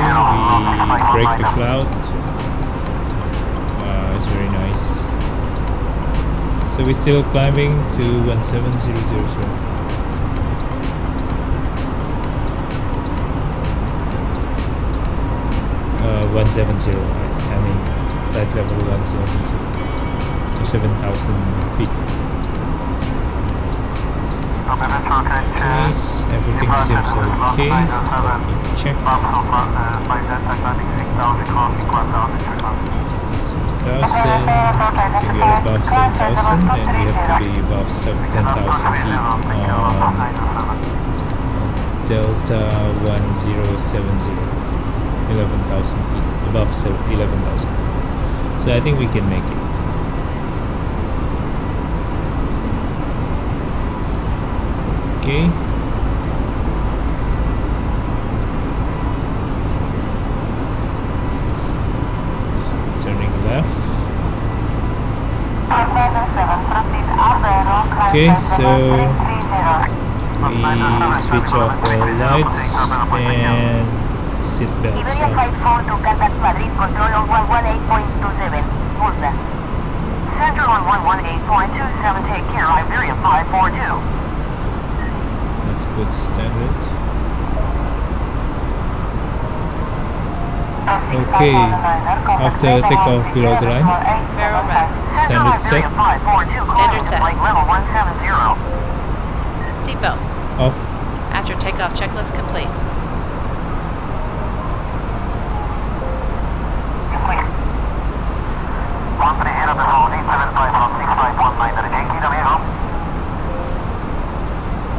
we break the cloud. It's very nice. So we're still climbing to 17000. 170. I mean, flight level 170 to 7,000 feet. Okay, everything seems okay. Let me check. 7,000. Okay, we are above 7,000 and we have to be above 10,000 feet on Delta 1070. 11,000 feet, above 11,000 feet. So I think we can make it. Okay. So turning left. Okay, so we switch off all lights and seat belts Iberia 54 to contact Madrid control on 118.27. Multa. Central on 118.27, take care, Iberia 542. Let's put standard. Okay, after takeoff below the line, Barrel rack. standard set, Standard set. Seatbelts. off. After takeoff checklist complete.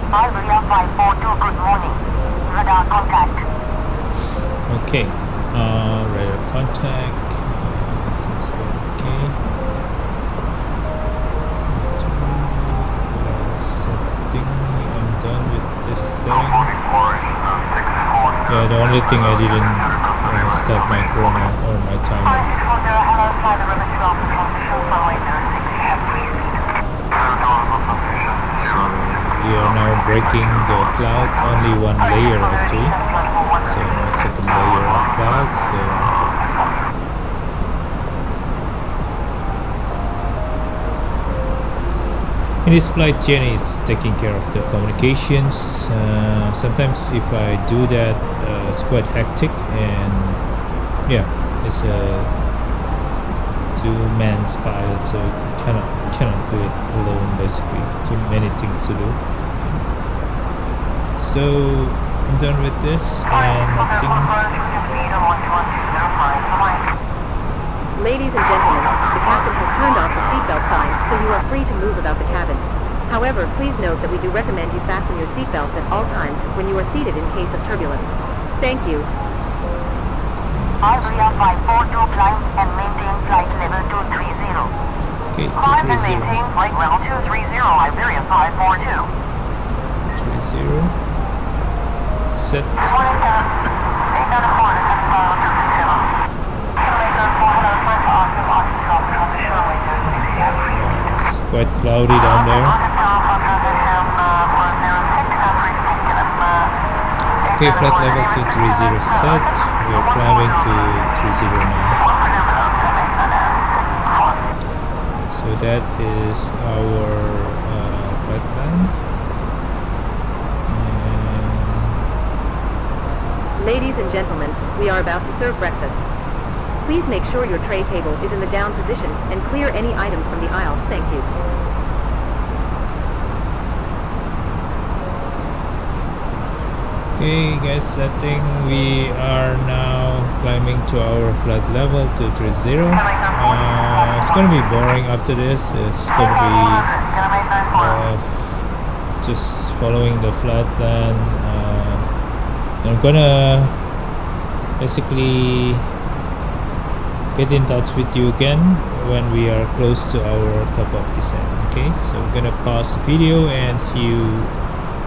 Iberia 542, good morning. Radar contact. Okay, radar contact, seems okay. Setting, I'm done with this setting. Yeah, the only thing I didn't start my chrono or my timer. So we are now breaking the cloud, only one layer actually. So no second layer of clouds. So In this flight, Jenny is taking care of the communications. Sometimes if I do that, it's quite hectic, and yeah, it's a two-man pilot, so cannot do it alone. Basically, too many things to do. Okay. So I'm done with this, and I think. Ladies and gentlemen, the captain has turned off the seatbelt sign, so you are free to move about the cabin. However, please note that we do recommend you fasten your seatbelts at all times when you are seated in case of turbulence. Thank you. Iberia 542 climb and maintain flight level 230. Okay, Climb and 230. maintain flight level 230, Iberia 542. 230. Set. It's quite cloudy down there. Okay, flight level 230 set. We are climbing to 30 now. So that is our flight plan. Ladies and gentlemen, we are about to serve breakfast. Please make sure your tray table is in the down position and clear any items from the aisle. Thank you. Okay guys, I think we are now climbing to our flight level 230. It's gonna be boring after this. It's gonna be just following the flight plan. I'm gonna basically get in touch with you again when we are close to our top of descent. Okay, so I'm gonna pause the video and see you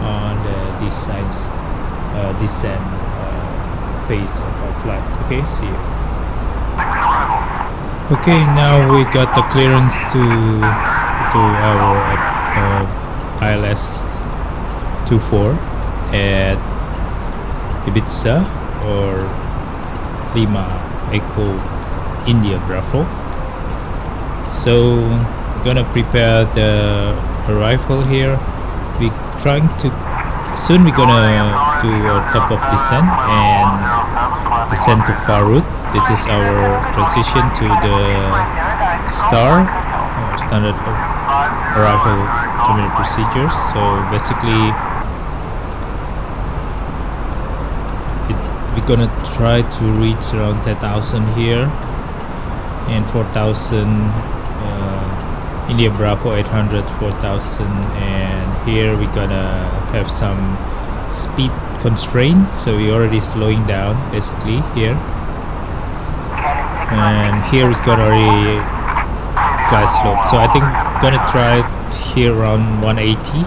on the descent phase of our flight. Okay, see you. Okay, now we got the clearance to our ILS 24 at Ibiza, or Lima Echo India Bravo. So we're gonna prepare the arrival here. We trying to soon we're gonna do our top of descent and descend to far route. This is our transition to the STAR, standard arrival terminal procedures. So basically we're gonna try to reach around 10,000 here and 4,000 India Bravo 800 4,000, and here we're gonna have some speed constraint, so we're already slowing down basically here, and here is gonna already glide slope, so I think gonna try here around 180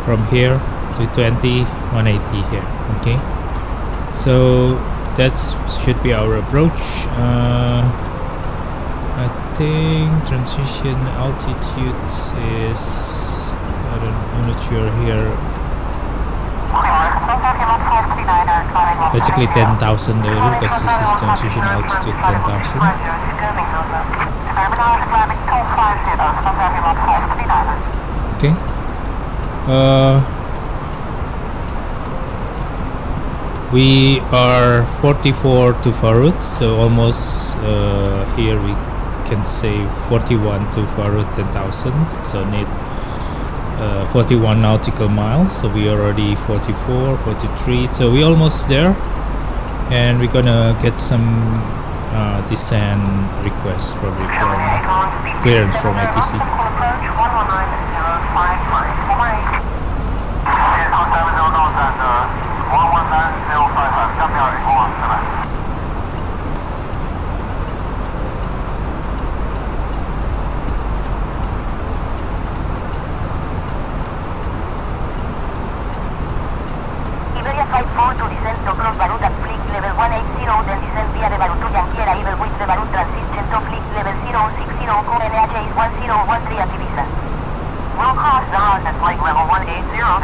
from here to 20 180 here. Okay, so that should be our approach. I think transition altitudes is I'm not sure here. Basically 10,000 level, because this is transition altitude 10,000. Okay. We are 44 to far route, so almost here we can say 41 to far route 10,000, so need 41 nautical miles, so we are already 44 43, so we almost there, and we're gonna get some descent requests probably from clearance from ATC. Iberia 54 to descend to cross Barut at fleet level 180, then descend via the Barut to Yankee arrival with the Barut transit to fleet level 060, NH is 1013 at Ibiza. We'll cross Zahaz at flight level 180,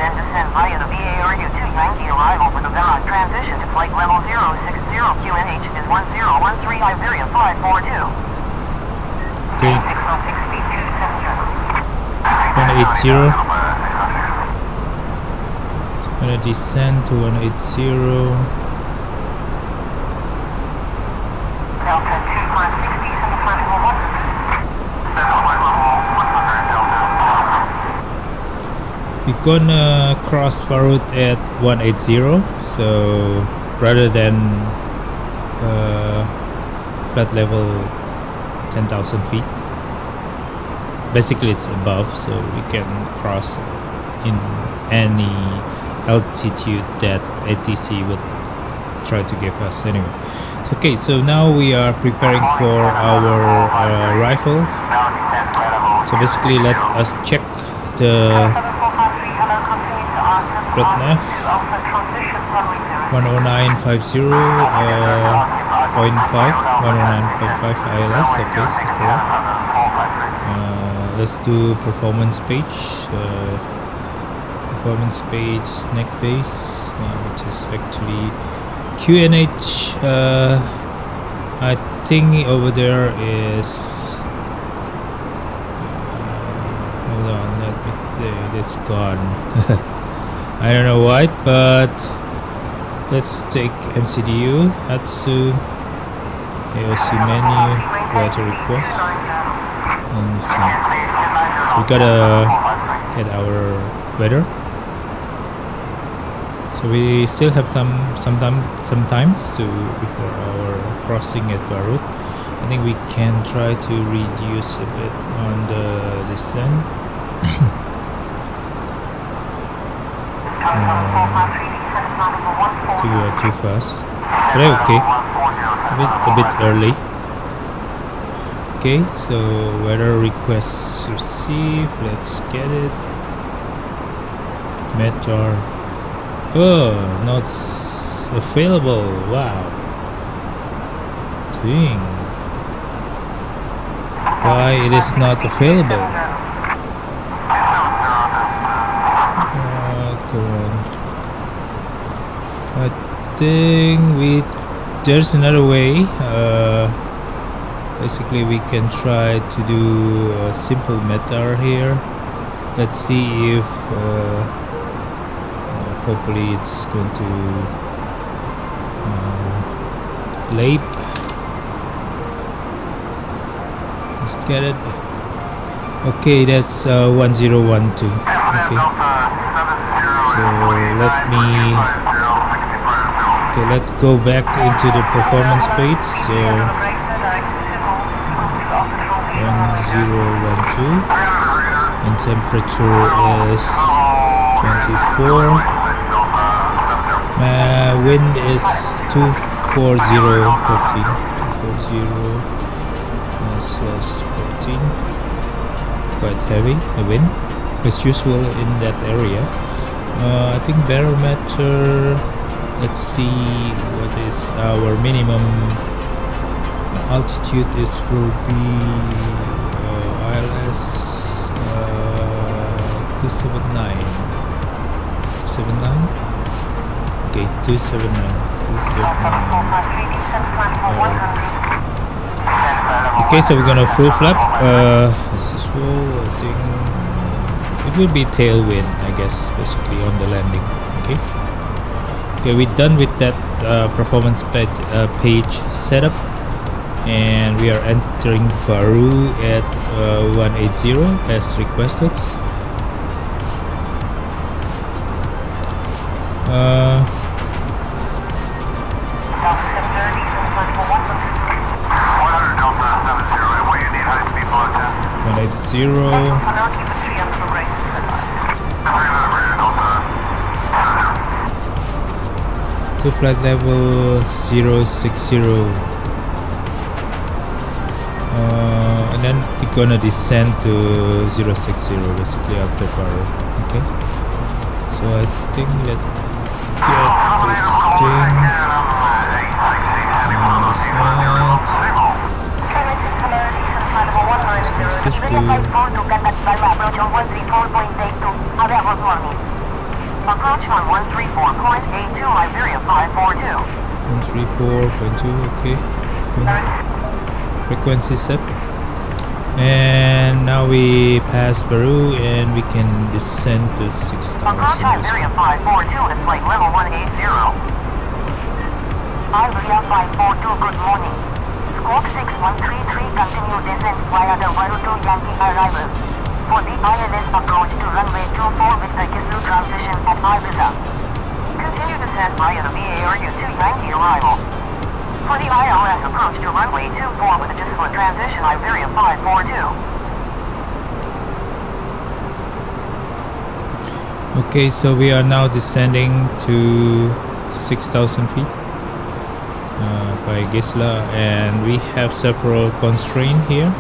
then descend via the VARU to Yankee arrival with the Zahaz transition to flight level 060, QNH is 1013, Iberia 542. Okay. 180. So gonna descend to 180. Delta 2560, send flight level 100. We're gonna cross Barut at 180. So rather than flight level 10,000 feet, basically it's above, so we can cross in any altitude that ATC would try to give us anyway. So, okay, so now we are preparing for our rifle. So basically let us check the REDNAV 10950 0.5 109.5 ILS. Okay, so correct. Let's do performance page. Performance page neck face, which is actually QNH. I think over there is hold on, let me see, it's gone. I don't know why, but let's take MCDU, Atsu, AOC menu, weather request, and so we gotta get our weather. So we still have sometimes to before our crossing at Barut. I think we can try to reduce a bit on the descent. Too fast, but okay, a bit early. Okay, so weather requests received. Let's get it. Meteor. Oh, not available. Wow. Dang. Why it is not available? Come on. I think there's another way. Basically we can try to do a simple METAR here. Let's see if hopefully it's going to late. Let's get it. Okay, that's 1012. Okay, so let's go back into the performance page. So 1012 and temperature is 24. Wind is 240 /14. Quite heavy, the wind, as usual in that area. I think barometer, let's see what is our minimum altitude. This will be ILS 279. Okay, 279. Okay, so we're gonna full flap as usual. I think it will be tailwind, I guess, basically on the landing. Okay, we're done with that performance page setup, and we are entering Varu at 180 as requested. To flight level 060, and then we're gonna descend to 060 basically after Faro. Okay, so I think let's get this thing system. Approach on 134.82, Iberia 542. 134.2, okay, cool. Frequency set. And now we pass Baru and we can descend to 6,000. Iberia 542 is flight level 180. Iberia 542, good morning. Squawk 6133, continue descent via the Varutu Yankee arrival. For the ILS approach to runway 24 with the Gislu transition at Ibiza. Continue descent via the VARU 2 Yankee arrival. For the ILS approach to runway 24 with the Gislu transition, Iberia 542. Okay, so we are now descending to 6,000 feet by Gisla, and we have several constraints here.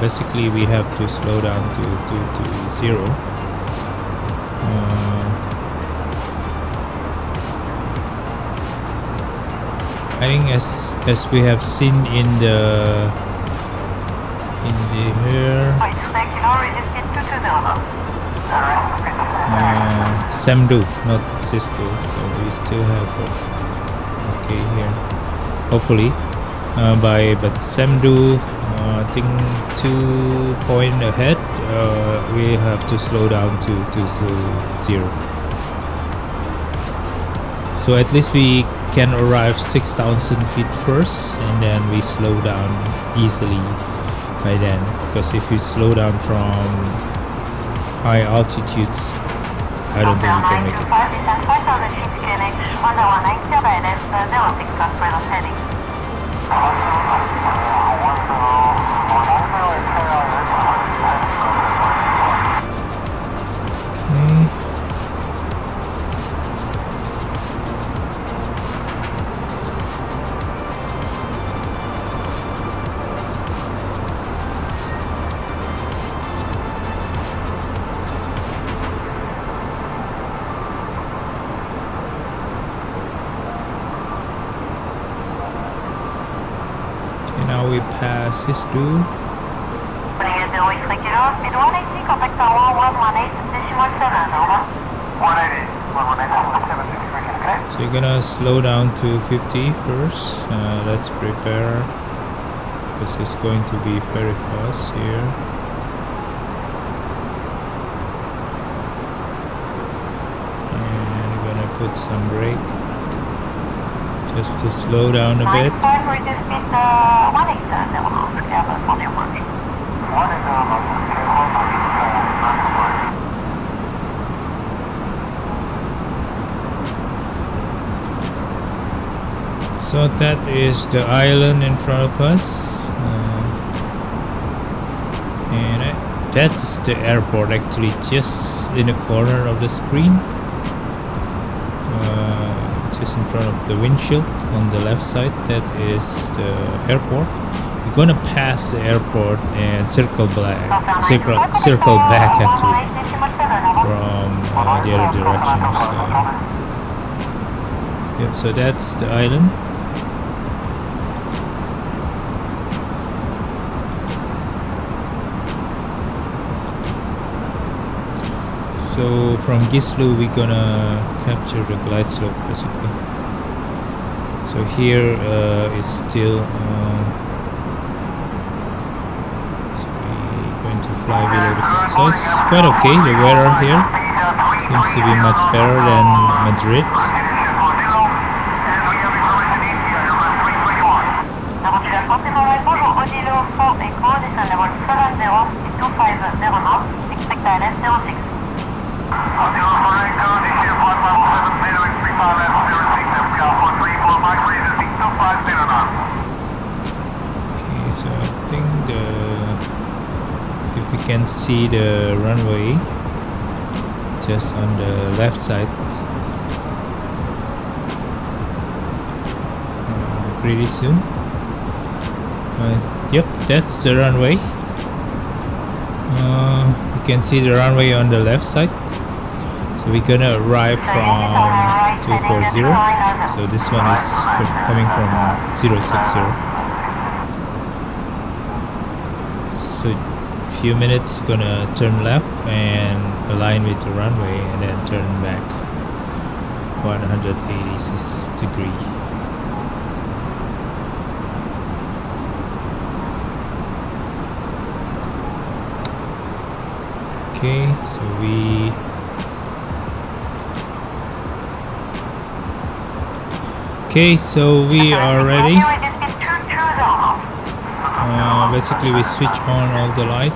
Basically, we have to slow down to 0. I think as we have seen in the here. Samdu, not Cisco, so we still have okay here. Hopefully, but Samdu, I think 2 point ahead. We have to slow down to 0. So at least we can arrive 6,000 feet first, and then we slow down easily by then. Because if we slow down from high altitudes, I don't think we can make it. Now we pass Sisdu. So you're gonna slow down to 50 first. Let's prepare, because it's going to be very fast here. And we're gonna put some brake just to slow down a bit. So that is the island in front of us, and that's the airport, actually just in the corner of the screen, just in front of the windshield on the left side. That is the airport. We're gonna pass the airport and circle back actually from the other direction. So, yeah, so that's the island. So from Gislu we're gonna capture the glide slope basically. So here it's still so we're going to fly below the clouds. So it's quite okay. The weather here seems to be much better than Madrid. Okay, so I think if we can see the runway just on the left side pretty soon. Yep, that's the runway. You can see the runway on the left side. So we're gonna arrive from 240. So this one is coming from 060. So few minutes, gonna turn left and align with the runway, and then turn back 186 degrees. Okay, so we are ready. Basically we switch on all the light,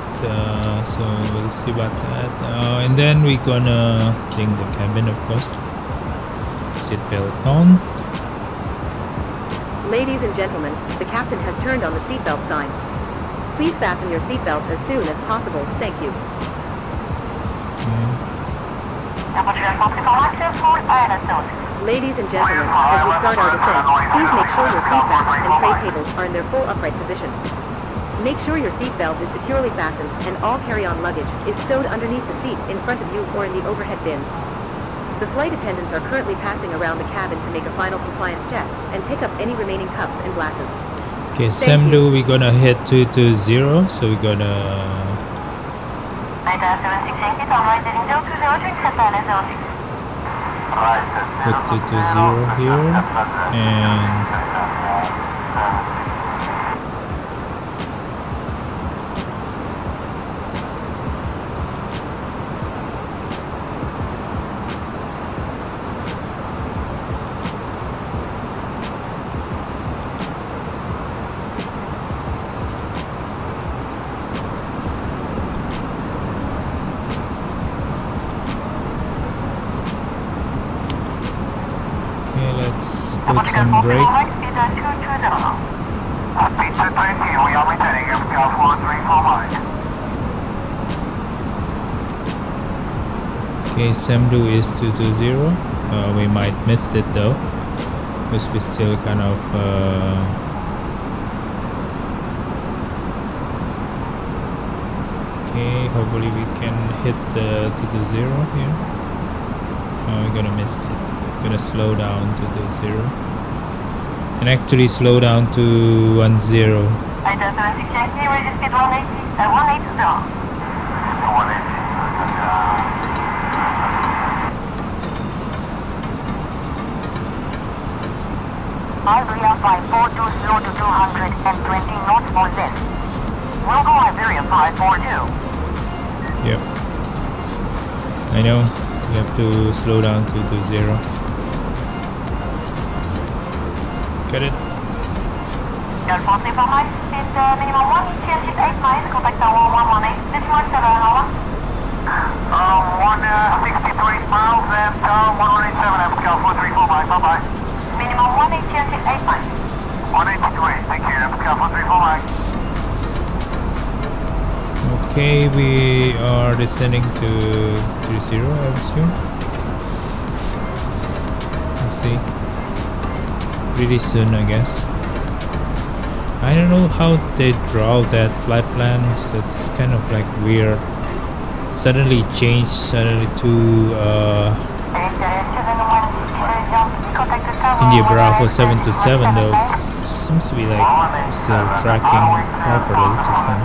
so we'll see about that, and then we're gonna clean the cabin, of course. Seat belt on. Ladies and gentlemen, the captain has turned on the seatbelt sign. Please fasten your seatbelts as soon as possible. Thank you. Ladies and gentlemen, as we start our descent, please make sure your seat backs and tray tables are in their full upright position. Make sure your seat belt is securely fastened and all carry-on luggage is stowed underneath the seat in front of you or in the overhead bins. The flight attendants are currently passing around the cabin to make a final compliance check and pick up any remaining cups and glasses. Okay, Samdu, we're gonna hit 220, so we're gonna put 220 here, and let's put some brake. We are maintaining FPL 434 Okay, Samdu is 220. We might miss it though, because we still kind of okay, hopefully we can hit the 220 here. We're gonna miss it. We're gonna slow down to 220 and actually slow down to 10. Iberia 542 slow to 220 knots or less. We'll go Iberia 542. Yep, I know. We have to slow down to 20. Got it. Minimum 1 miles, contact 1118, decimal 7 hour. 163 miles and 187 FPL 434 miles, bye-bye. Minimum 188 miles. 183, thank you, FPL 434 miles. Okay, we are descending to 30, I assume. Let's see. Pretty soon, I guess. I don't know how they draw that flight plans. It's kind of like weird. Suddenly changed suddenly to India Bravo 727 though. Seems to be like still tracking properly just now.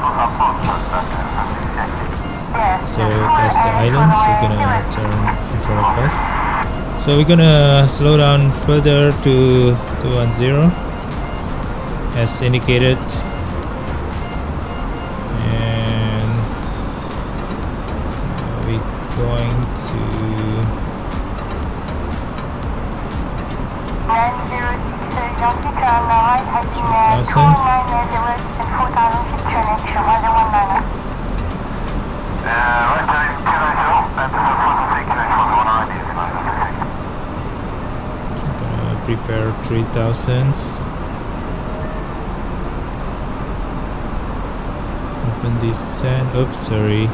So that's the island, so we're gonna turn in front of us. So we're gonna slow down further to 210 as indicated, and we're going to 2000. gonna prepare 3000s. Open descent. Oops, sorry.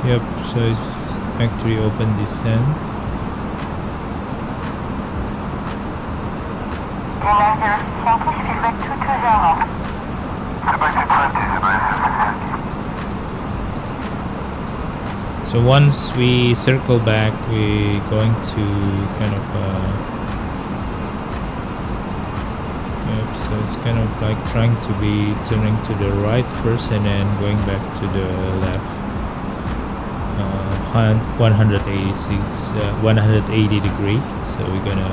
Yep, so it's actually open descent. So once we circle back, we're going to kind of yep, so it's kind of like trying to be turning to the right first and then going back to the left. 180 degree, so we're gonna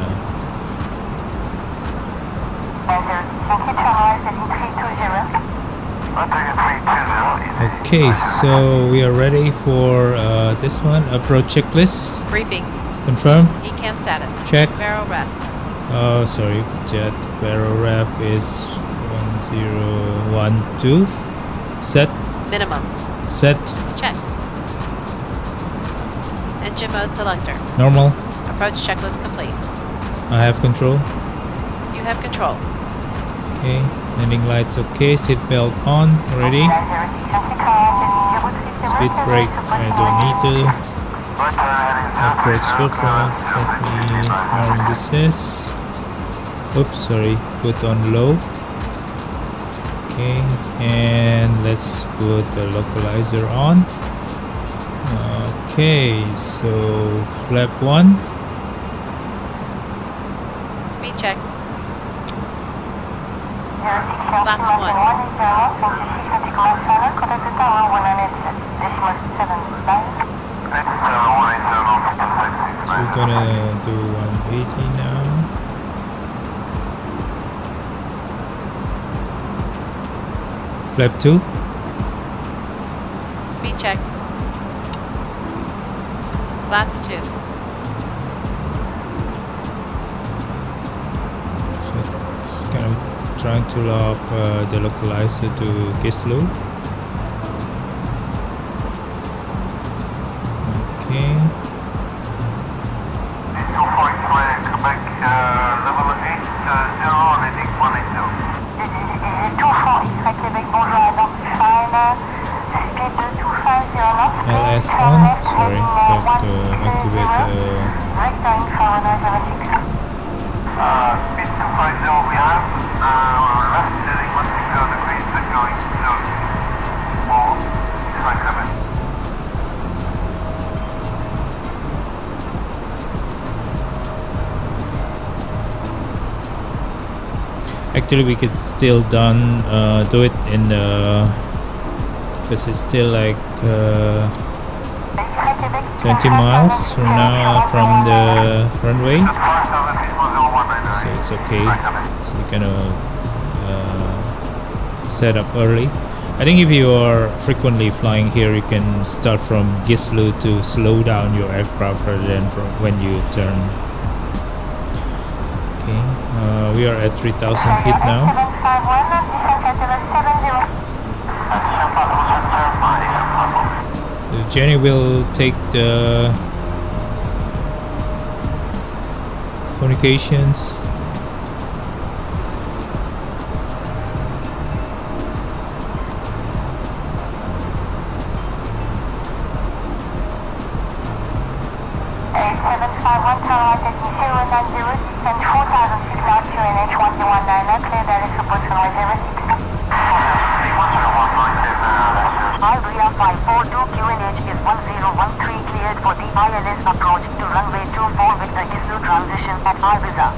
Okay, so we are ready for this one. Approach checklist. Briefing. Confirm. ECAM status. Check. Barrel ref. Oh, sorry. Jet barrel ref is 1012. Set. Minimum. Set. Check. Engine mode selector. Normal. Approach checklist complete. I have control. You have control. Okay. Landing lights okay. Seatbelt on. Ready. Speed brake. I don't need to. Approach footpath. Let me arm this is. Oops, sorry. Put on low. Okay, and let's put the localizer on. Okay, so flap 1. Speed check. Flaps 1. So we're gonna do 180 now. Flap 2. Speed check. Flaps 2. So it's kind of trying to lock the localizer to Gislu. Okay. LS on. Sorry, have to activate the. Speed 250 we have. Left heading 160 degrees, but going slow. More. Track 7. Actually, we could still do it in the, because it's still like 20 miles from now from the runway, so it's okay. So we're gonna set up early. I think if you are frequently flying here, you can start from Gislu to slow down your aircraft rather than from when you turn. Okay, we are at 3,000 feet now. Jenny will take the communications. Ibria 542 QNH is 1013 cleared for the ILS approach to runway 24 with the Gislu transition at Ibiza.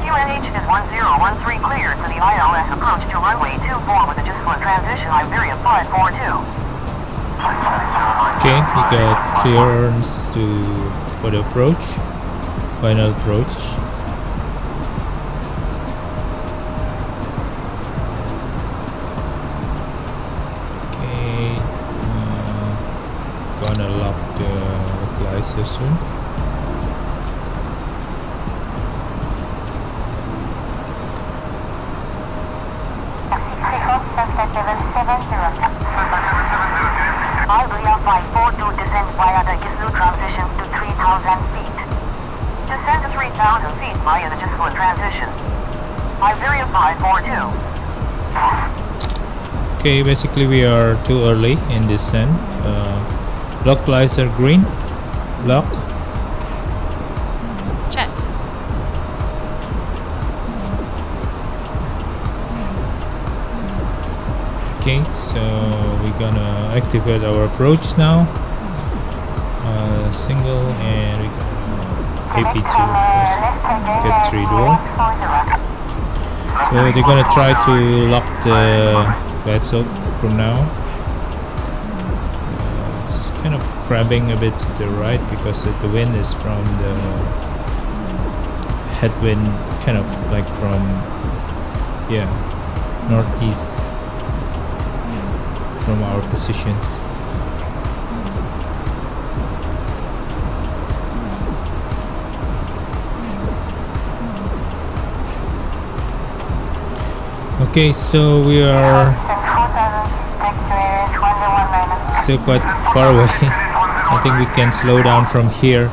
QNH is 1013 cleared for the ILS approach to runway 24 with the Gislu transition Iberia 542. Okay, we got clearance for the approach, final approach. Okay, gonna lock the localizer soon. Ibria 542 descends via the Gislu transition to 3,000 feet. Descend to 3,000 feet via the Gislu transition. Iberia 542. Okay, basically we are too early in descent. Localizer green, lock. Check. Okay, so we're gonna activate our approach now. Single, and we're gonna AP2 get 3 dual. So they're gonna try to lock the vessel from now. It's kind of crabbing a bit to the right because the wind is from the headwind, kind of like from Yeah, northeast from our positions. Okay, so we are still quite far away. I think we can slow down from here.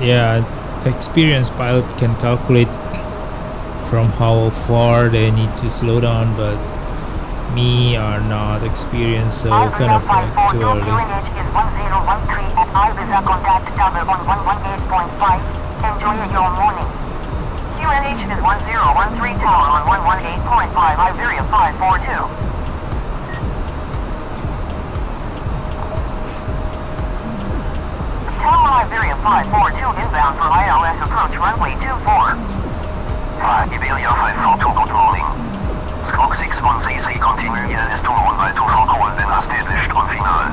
Yeah, experienced pilot can calculate from how far they need to slow down, but me are not experienced, so kind of like too early. At Ibiza, contact tower on 118.5. Enjoy your morning. QNH is 1013 tower on 118.5, Iberia 542. Tower Iberia 542 inbound for ILS approach runway 24. Iberia 542, good morning. Squawk 6133, continue ILS to runway 24, call then established on final.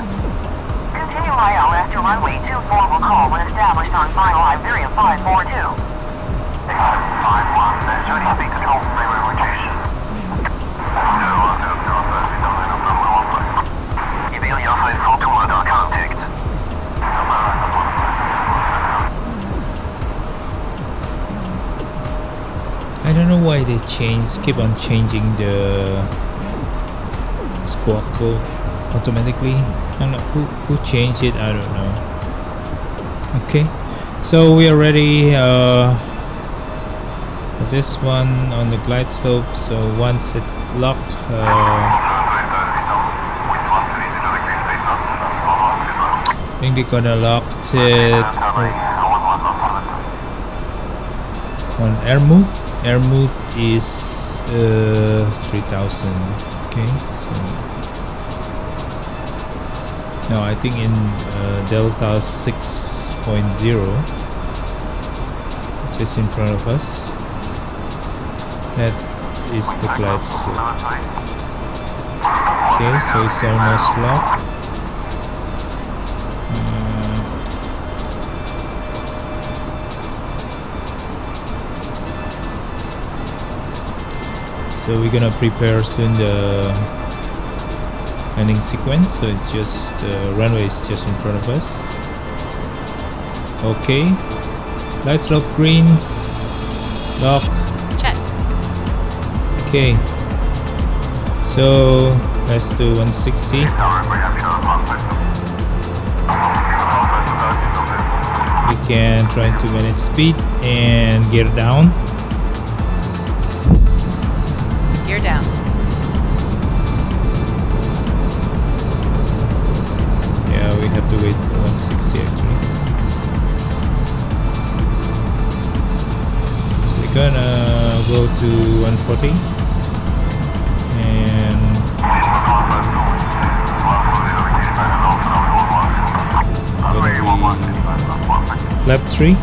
Continue ILS to runway 24 will call when established on final Iberia 542. 51, Judy, speak to control, railway rotation. Iberia 542, radar contact. I don't know why they keep on changing the squawk code automatically. I don't know who changed it. I don't know. Okay, so we are ready for this one on the glide slope. So once it lock, I think they're gonna lock it on air mode. Air mode is 3000. Okay, so now I think in Delta 6.0, just in front of us, that is the glide slope. Okay, so it's almost locked. So we're gonna prepare soon the landing sequence. So it's just runway is just in front of us. Okay, light slope green, lock. Check. Okay, so let's do 160. We can try to manage speed and gear down. Gear down. Yeah, we have to wait 160 actually. So we're gonna go to 140 and gonna be lap 3.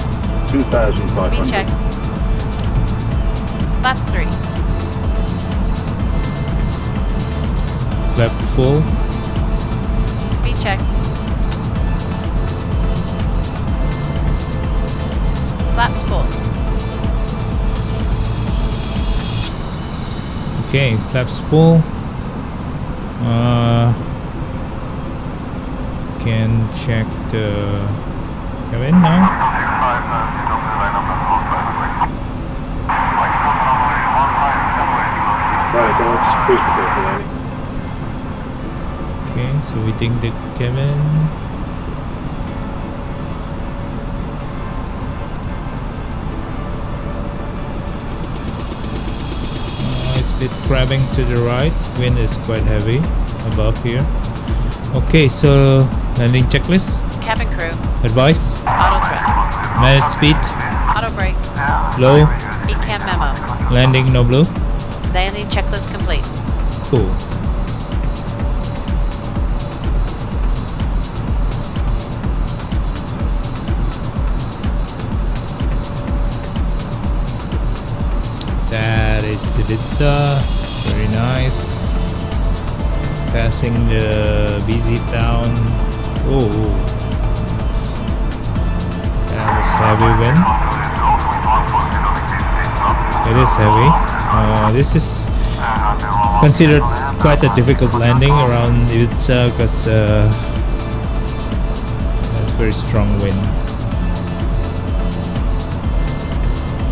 2,500. Speed check. Flaps 3. Lap full. Speed check. Flaps full. Okay, flaps full. Can check the cabin now. Right, let's cruise control for landing. Okay, so we think the cabin. It's a bit crabbing to the right. Wind is quite heavy above here. Okay, so landing checklist. Cabin crew. Advice. Auto thrust. Manage speed. Auto brake. Low. ECAM memo. Landing no blue. Landing checklist complete. Cool. That is Ibiza. Very nice. Passing the busy town. Oh, that was heavy wind. It is heavy. This is considered quite a difficult landing around Ibiza because there's very strong wind.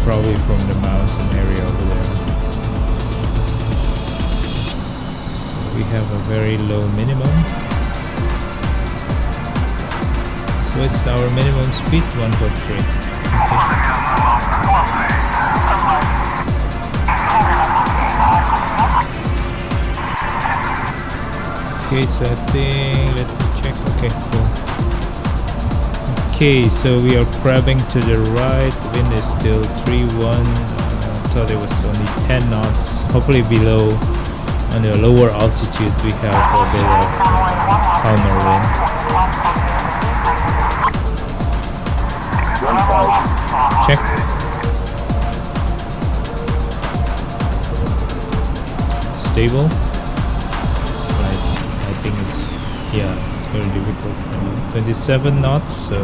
Probably from the mountain area over there. So we have a very low minimum. So it's our minimum speed 1.3. Okay, so I think, let me check. Okay, cool. Okay, so we are crabbing to the right. The wind is still 3-1. Thought it was only 10 knots. Hopefully below, on the lower altitude, we have a bit of calmer wind. Check. Stable. I think it's, yeah, it's very difficult. 27 knots, so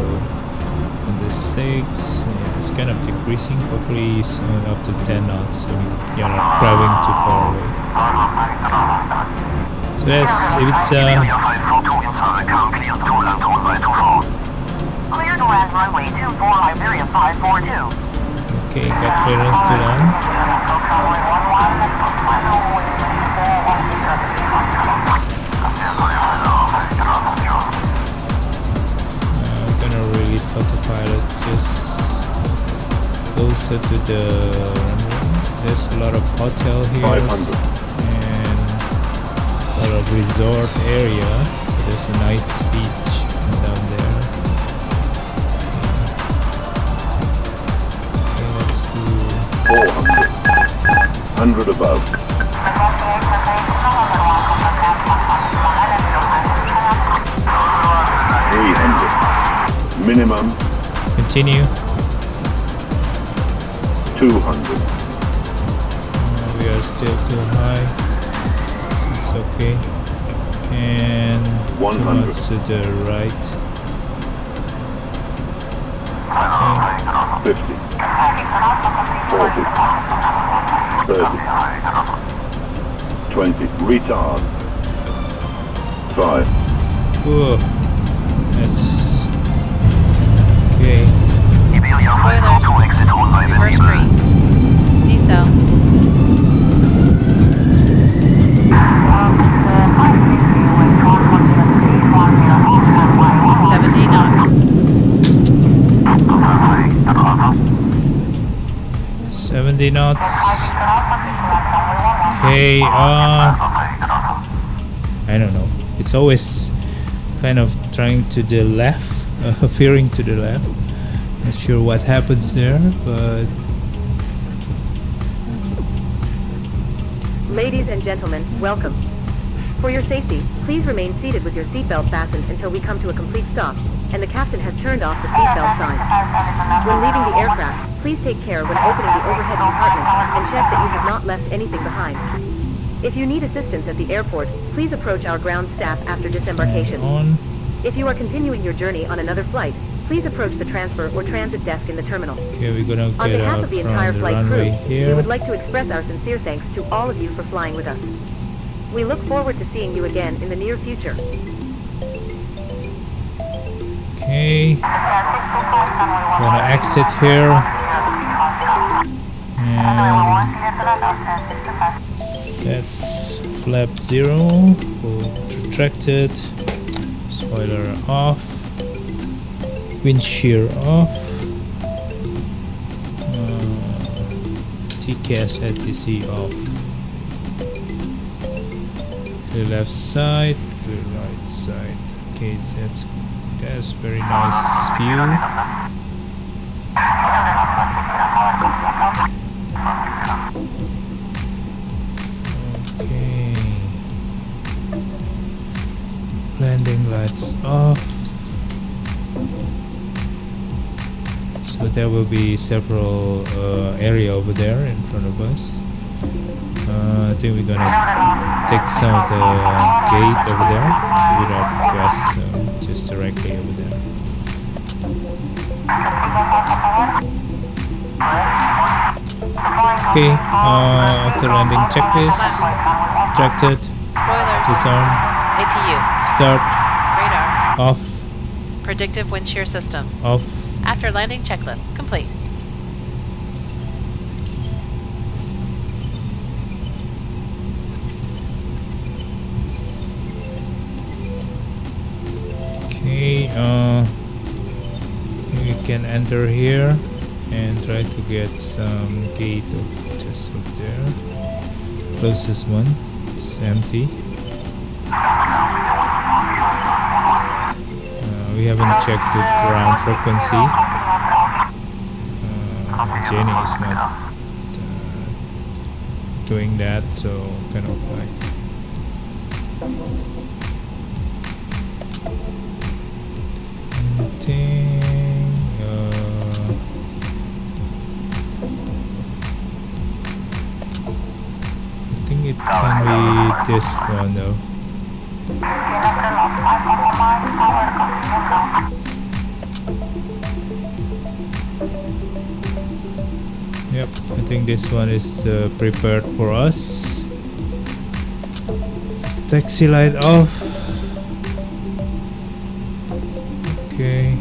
26, yeah, it's kind of decreasing. Hopefully it's up to 10 knots, so we are not crabbing too far away. So that's Ibiza. Clear to land runway 24 Iberia 542. Okay, got clearance to land. Release autopilot just closer to the runway. There's a lot of hotel here and a lot of resort area, so there's a nice beach down there. Okay, let's do 400 above. Minimum. Continue. 200. We are still too high. It's okay. And 100 to the right. 50. 40. 30. 20. Retard. 5. Whoa. That's okay. Spoilers. Reverse green. Decel. 70 knots. 70 knots. Okay, I don't know. It's always kind of trying to the left, veering to the left. Not sure what happens there, but Ladies and gentlemen, welcome. For your safety, please remain seated with your seatbelt fastened until we come to a complete stop, and the captain has turned off the seatbelt sign. When leaving the aircraft, please take care when opening the overhead compartment and check that you have not left anything behind. If you need assistance at the airport, please approach our ground staff after disembarkation. on. If you are continuing your journey on another flight, please approach the transfer or transit desk in the terminal. Okay, we're gonna On get behalf out of the from entire the flight runway crew, we here. would like to express our sincere thanks to all of you for flying with us. We look forward to seeing you again in the near future. Okay, gonna exit here. And that's flap 0. We'll retract it. Spoiler off. Wind shear off. TCAS ATC off. Clear left side, clear right side. Okay, that's very nice view. Okay. Landing lights off. So there will be several area over there in front of us. I think we're gonna take some of the gate over there without request, so just directly over there. Okay, after landing checklist, retracted, Spoilers. disarm, APU. start, Radar. off, Predictive wind shear system. off. After landing checklist complete. Okay, we can enter here and try to get some gate just up there. Closest one, it's empty. We haven't checked the ground frequency. Jenny is not doing that, so kind of like anything. I think it can be this one though. Yep, I think this one is prepared for us. Taxi light off. Okay.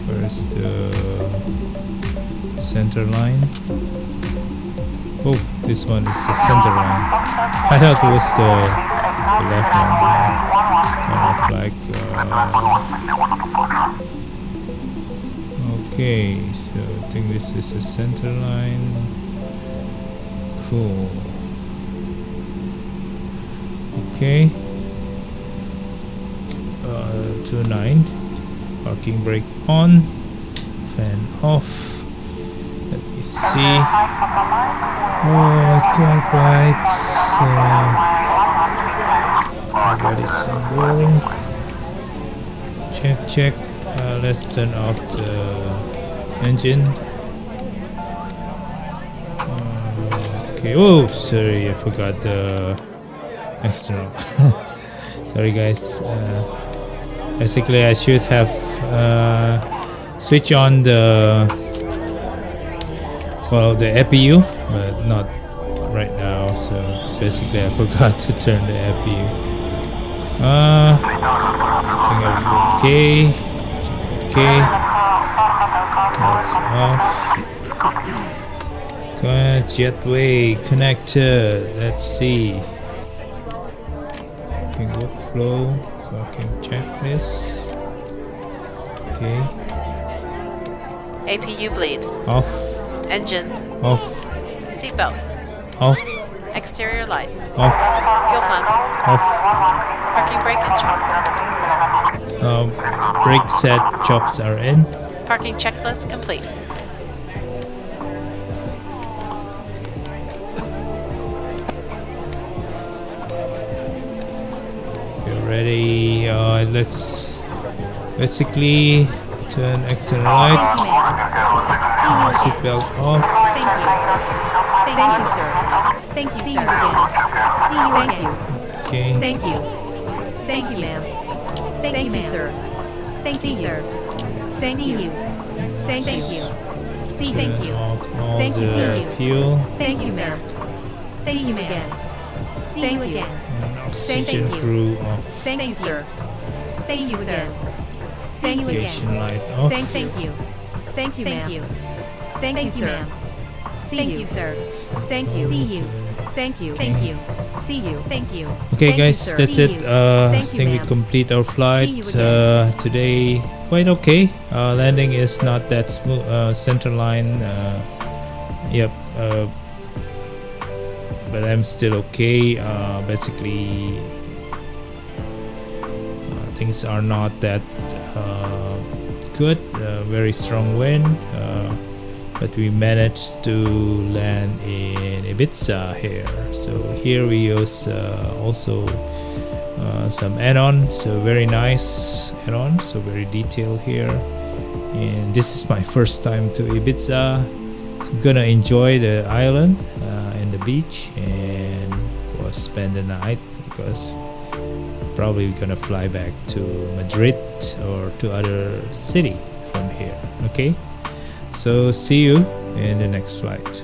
Where's the center line? Oh, this one is the center line. I thought it was the left one. Kind of like. Okay, so I think this is the center line. Cool. Okay. 29. Parking brake on. Fan off. Let me see. Cockpit. Everybody's boring. Check. Let's turn off the engine. Okay. Oh, sorry, I forgot the external. Sorry, guys. Basically, I should have switched on the APU, but not right now. So basically, I forgot to turn the APU. I think I'm okay. Okay, that's off. Good, jetway connected. Let's see. Parking workflow, parking checklist. Okay. APU bleed. Off. Engines. Off. Seatbelts. Off. Exterior lights. Off. Fuel pumps. Off. Parking brake and chocks. Brake set chocks are in. Parking checklist complete. You're ready. Let's basically turn external light. Seatbelt off. Thank you, sir. Thank you, sir. See you again. Okay. Thank you. Thank you, ma'am. Thank you, sir. Thank you, sir. Thank you. Thank you. See, thank you. All Thank you, the sir. fuel Thank you, ma'am. See you again. See you again. and oxygen you. crew off. Thank you, sir. Thank you, sir. Thank you Navigation again. light off. Thank you. Thank you, ma'am. Thank you, sir. See you, sir. Thank you. See you. Thank you. Thank you. See you. Thank you. Okay, Thank you, guys, sir. that's See it. you. I Thank you, think we ma'am. complete our flight See you again. today. Quite okay. Landing is not that smooth. Center line. Yep. But I'm still okay. Basically, things are not that good. Very strong wind. But we managed to land in Ibiza here. So here we use also some add-on, so very nice add-on, so very detailed here. And this is my first time to Ibiza, so I'm gonna enjoy the island and the beach, and of course spend the night, because probably we're gonna fly back to Madrid or to other city from here. Okay. So see you in the next flight.